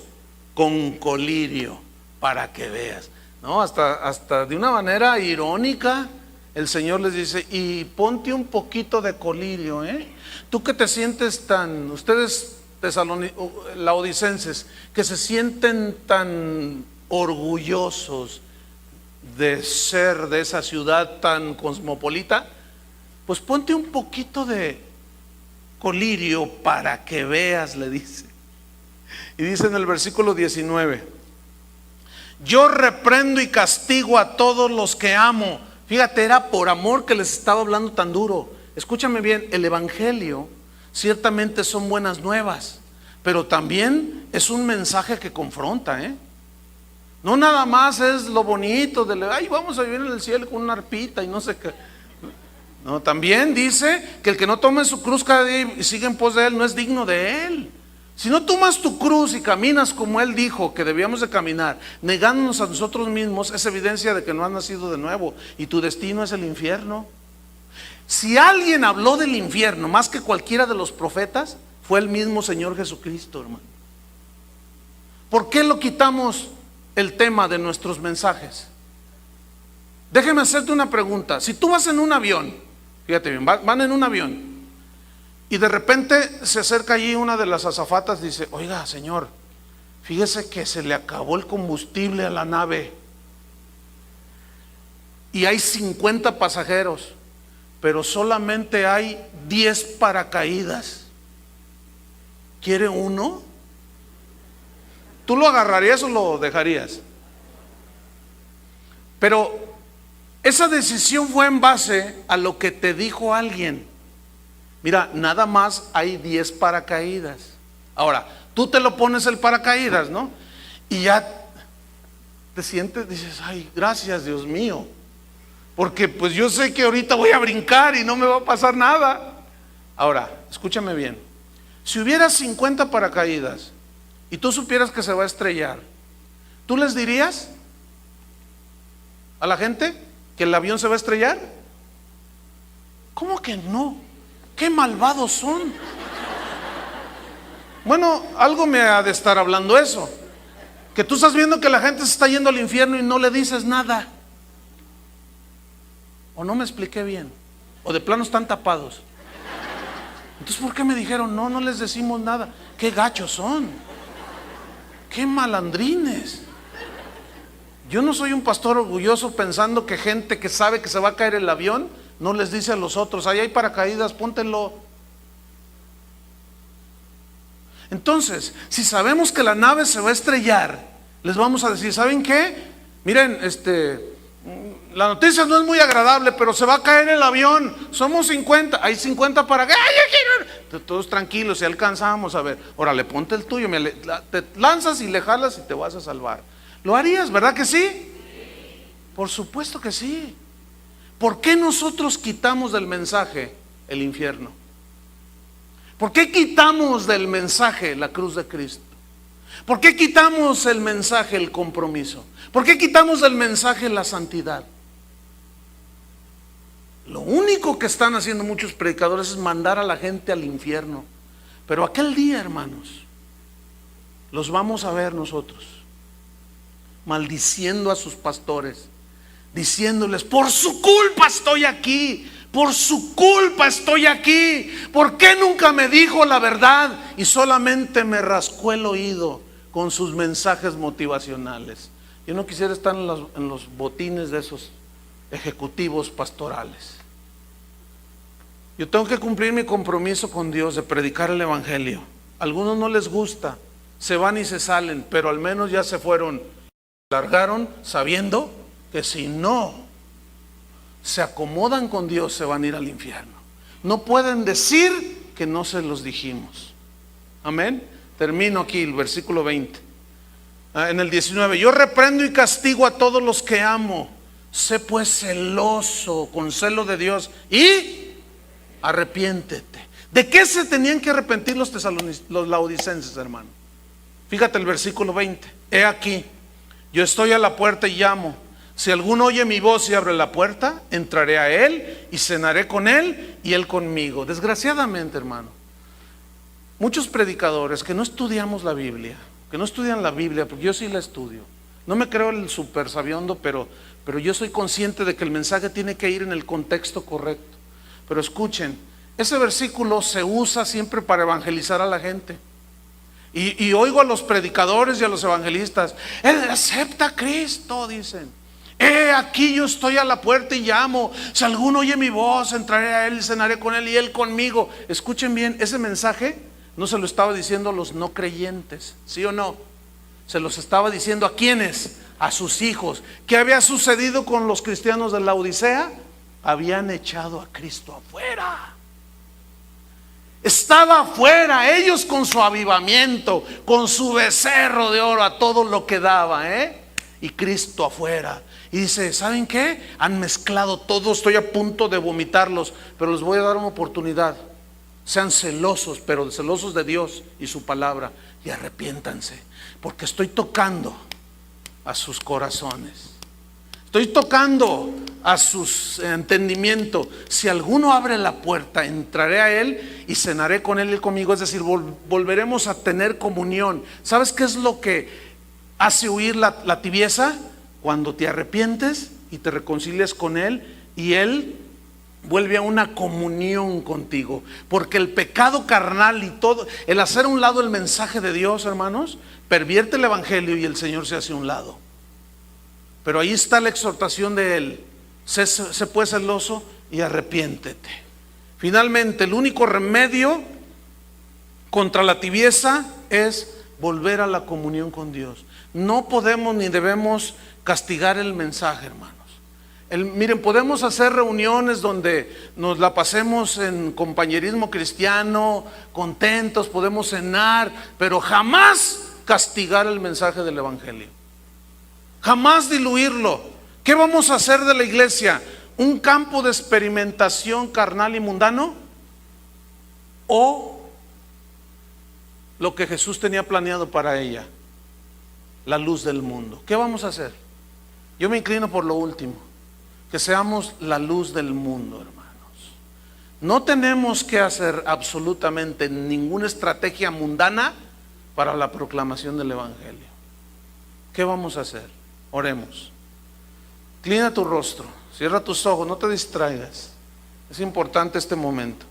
[SPEAKER 1] con colirio para que veas. No, hasta de una manera irónica el Señor les dice, y ponte un poquito de colirio, Tú que te sientes tan, ustedes laodicenses, que se sienten tan orgullosos de ser de esa ciudad tan cosmopolita, pues ponte un poquito de colirio para que veas, le dice. Y dice en el versículo 19, yo reprendo y castigo a todos los que amo. Fíjate, era por amor que les estaba hablando tan duro. Escúchame bien, el evangelio ciertamente son buenas nuevas, pero también es un mensaje que confronta, No nada más es lo bonito de, ay, vamos a vivir en el cielo con una arpita y no sé qué. No, también dice que el que no tome su cruz cada día y sigue en pos de él no es digno de él. Si no tomas tu cruz y caminas como él dijo que debíamos de caminar, negándonos a nosotros mismos, es evidencia de que no has nacido de nuevo y tu destino es el infierno. Si alguien habló del infierno más que cualquiera de los profetas, fue el mismo Señor Jesucristo, hermano. ¿Por qué lo quitamos el tema de nuestros mensajes? Déjeme hacerte una pregunta. Si tú vas en un avión, fíjate bien, van en un avión y de repente se acerca allí una de las azafatas y dice, oiga, señor, fíjese que se le acabó el combustible a la nave y hay 50 pasajeros, pero solamente hay 10 paracaídas. ¿Quiere uno? ¿Tú lo agarrarías o lo dejarías? Pero esa decisión fue en base a lo que te dijo alguien. Mira, nada más hay 10 paracaídas. Ahora, tú te lo pones el paracaídas, ¿no? Y ya te sientes, dices, ay, gracias Dios mío, porque pues yo sé que ahorita voy a brincar y no me va a pasar nada. Ahora, escúchame bien, si hubiera 50 paracaídas y tú supieras que se va a estrellar, ¿tú les dirías a la gente que el avión se va a estrellar? ¿Cómo que no? ¡Qué malvados son! Bueno, algo me ha de estar hablando eso, que tú estás viendo que la gente se está yendo al infierno y no le dices nada. O no me expliqué bien, o de plano están tapados. Entonces, ¿por qué me dijeron no les decimos nada? ¡Qué gachos son! ¡Qué malandrines! Yo no soy un pastor orgulloso pensando que gente que sabe que se va a caer el avión no les dice a los otros, ahí hay paracaídas, póntelo. Entonces, si sabemos que la nave se va a estrellar, les vamos a decir, ¿saben qué? Miren, la noticia no es muy agradable, pero se va a caer el avión, somos 50, hay 50 para... Todos tranquilos, si alcanzamos, a ver, órale, ponte el tuyo, te lanzas y le jalas y te vas a salvar. ¿Lo harías, verdad que sí? Por supuesto que sí. ¿Por qué nosotros quitamos del mensaje el infierno? ¿Por qué quitamos del mensaje la cruz de Cristo? ¿Por qué quitamos el mensaje el compromiso? ¿Por qué quitamos del mensaje la santidad? Lo único que están haciendo muchos predicadores es mandar a la gente al infierno. Pero aquel día, hermanos, los vamos a ver nosotros maldiciendo a sus pastores, diciéndoles: por su culpa estoy aquí, por su culpa estoy aquí. ¿Por qué nunca me dijo la verdad y solamente me rascó el oído con sus mensajes motivacionales? Yo no quisiera estar en los botines de esos ejecutivos pastorales. Yo tengo que cumplir mi compromiso con Dios de predicar el evangelio. A algunos no les gusta, se van y se salen, pero al menos ya se fueron, largaron sabiendo que si no se acomodan con Dios se van a ir al infierno. No pueden decir que no se los dijimos. Amén. Termino aquí el versículo 20. En el 19: yo reprendo y castigo a todos los que amo. Sé pues celoso con celo de Dios y arrepiéntete. ¿De qué se tenían que arrepentir los laodicenses, hermano? Fíjate el versículo 20. He aquí, yo estoy a la puerta y llamo. Si alguno oye mi voz y abre la puerta, entraré a él y cenaré con él y él conmigo. Desgraciadamente, hermano, muchos predicadores que no estudiamos la Biblia, que no estudian la Biblia, porque yo sí la estudio. No me creo el super sabiondo, pero yo soy consciente de que el mensaje tiene que ir en el contexto correcto. Pero escuchen, ese versículo se usa siempre para evangelizar a la gente. Y oigo a los predicadores y a los evangelistas: él acepta a Cristo, dicen. Aquí yo estoy a la puerta y llamo. Si alguno oye mi voz, entraré a él y cenaré con él y él conmigo. Escuchen bien, ese mensaje no se lo estaba diciendo a los no creyentes, ¿sí o no? Se los estaba diciendo ¿a quiénes? A sus hijos. ¿Qué había sucedido con los cristianos de la Odisea? Habían echado a Cristo afuera. Estaba afuera, ellos con su avivamiento, con su becerro de oro, a todo lo que daba, y Cristo afuera. Y dice: ¿saben qué? Han mezclado todo, estoy a punto de vomitarlos, pero les voy a dar una oportunidad. Sean celosos, pero celosos de Dios y su palabra, y arrepiéntanse, porque estoy tocando a sus corazones. Estoy tocando a sus entendimientos. Si alguno abre la puerta, entraré a él y cenaré con él y conmigo. Es decir, volveremos a tener comunión. ¿Sabes qué es lo que hace huir la tibieza? Cuando te arrepientes y te reconcilias con él y él vuelve a una comunión contigo. Porque el pecado carnal y todo, el hacer a un lado el mensaje de Dios, hermanos, pervierte el evangelio y el Señor se hace a un lado. Pero ahí está la exhortación de él: sé pues celoso y arrepiéntete. Finalmente, el único remedio contra la tibieza es volver a la comunión con Dios. No podemos ni debemos castigar el mensaje, hermanos. Miren, podemos hacer reuniones donde nos la pasemos en compañerismo cristiano, contentos, podemos cenar, pero jamás castigar el mensaje del evangelio. Jamás diluirlo. ¿Qué vamos a hacer de la iglesia? ¿Un campo de experimentación carnal y mundano? ¿O lo que Jesús tenía planeado para ella? La luz del mundo. ¿Qué vamos a hacer? Yo me inclino por lo último, que seamos la luz del mundo, hermanos. No tenemos que hacer absolutamente ninguna estrategia mundana para la proclamación del evangelio. ¿Qué vamos a hacer? Oremos. Inclina tu rostro, cierra tus ojos, no te distraigas. Es importante este momento.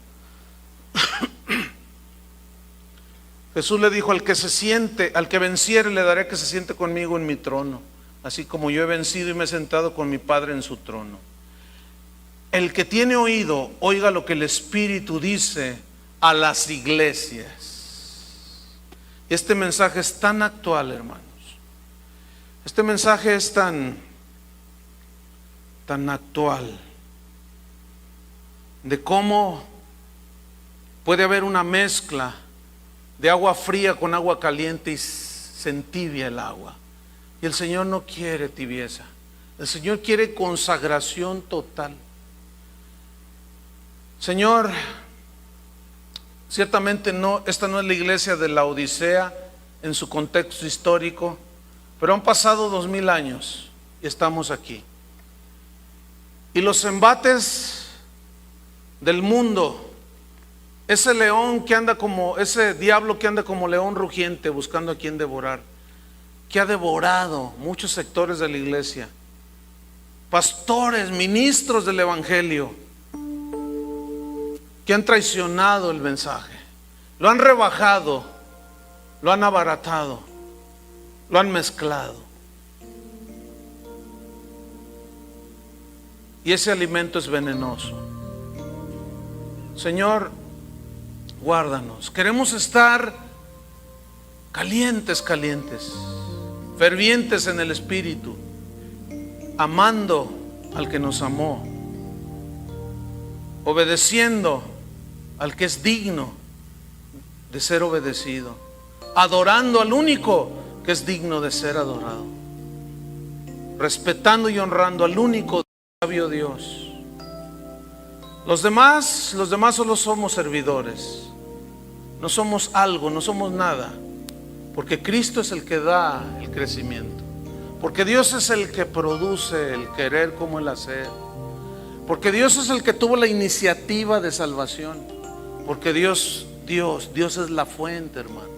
[SPEAKER 1] Jesús le dijo: al que venciere le daré que se siente conmigo en mi trono, así como yo he vencido y me he sentado con mi Padre en su trono. El que tiene oído, oiga lo que el Espíritu dice a las iglesias. Este mensaje es tan actual, hermanos. Este mensaje es tan actual, de cómo puede haber una mezcla de agua fría con agua caliente y se entibia el agua. Y el Señor no quiere tibieza, el Señor quiere consagración total. Señor, ciertamente esta no es la iglesia de la Odisea en su contexto histórico, pero han pasado 2000 años y estamos aquí. Y los embates del mundo, ese diablo que anda como león rugiente buscando a quien devorar, que ha devorado muchos sectores de la iglesia, pastores, ministros del Evangelio, que han traicionado el mensaje, lo han rebajado, lo han abaratado, lo han mezclado. Y ese alimento es venenoso. Señor, guárdanos. Queremos estar calientes, fervientes en el Espíritu, amando al que nos amó, obedeciendo al que es digno de ser obedecido, adorando al único que es digno de ser adorado, respetando y honrando al único sabio Dios. Los demás solo somos servidores, no somos algo, no somos nada, porque Cristo es el que da el crecimiento, porque Dios es el que produce el querer como el hacer, porque Dios es el que tuvo la iniciativa de salvación, porque Dios es la fuente, hermanos,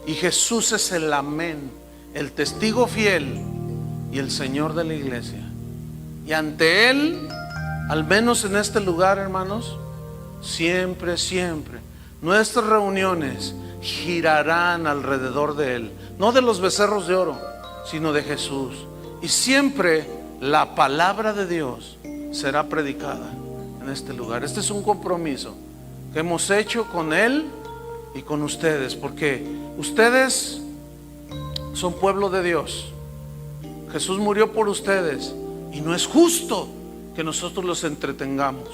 [SPEAKER 1] y Jesús es el amén, el testigo fiel y el Señor de la iglesia. Y ante Él, al menos en este lugar, hermanos, siempre nuestras reuniones girarán alrededor de Él, no de los becerros de oro, sino de Jesús. Y siempre la palabra de Dios será predicada en este lugar. Este es un compromiso que hemos hecho con Él y con ustedes, porque ustedes son pueblo de Dios. Jesús murió por ustedes y no es justo que nosotros los entretengamos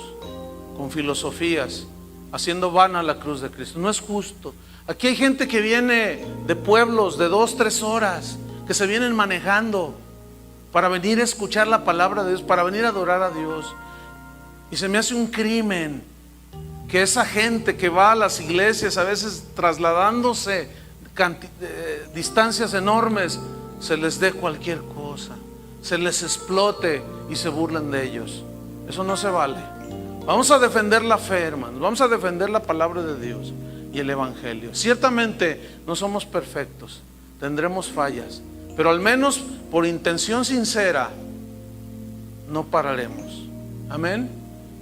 [SPEAKER 1] con filosofías, haciendo vana la cruz de Cristo. No es justo. Aquí hay gente que viene de pueblos de 2-3 horas, que se vienen manejando para venir a escuchar la palabra de Dios, para venir a adorar a Dios. Y se me hace un crimen que esa gente que va a las iglesias, a veces trasladándose distancias enormes, se les dé cualquier cosa, se les explote y se burlen de ellos. Eso no se vale. Vamos a defender la fe, hermanos. Vamos a defender la palabra de Dios y el Evangelio. Ciertamente no somos perfectos, tendremos fallas, pero al menos por intención sincera no pararemos. Amén.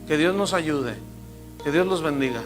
[SPEAKER 1] Que Dios nos ayude. Que Dios los bendiga.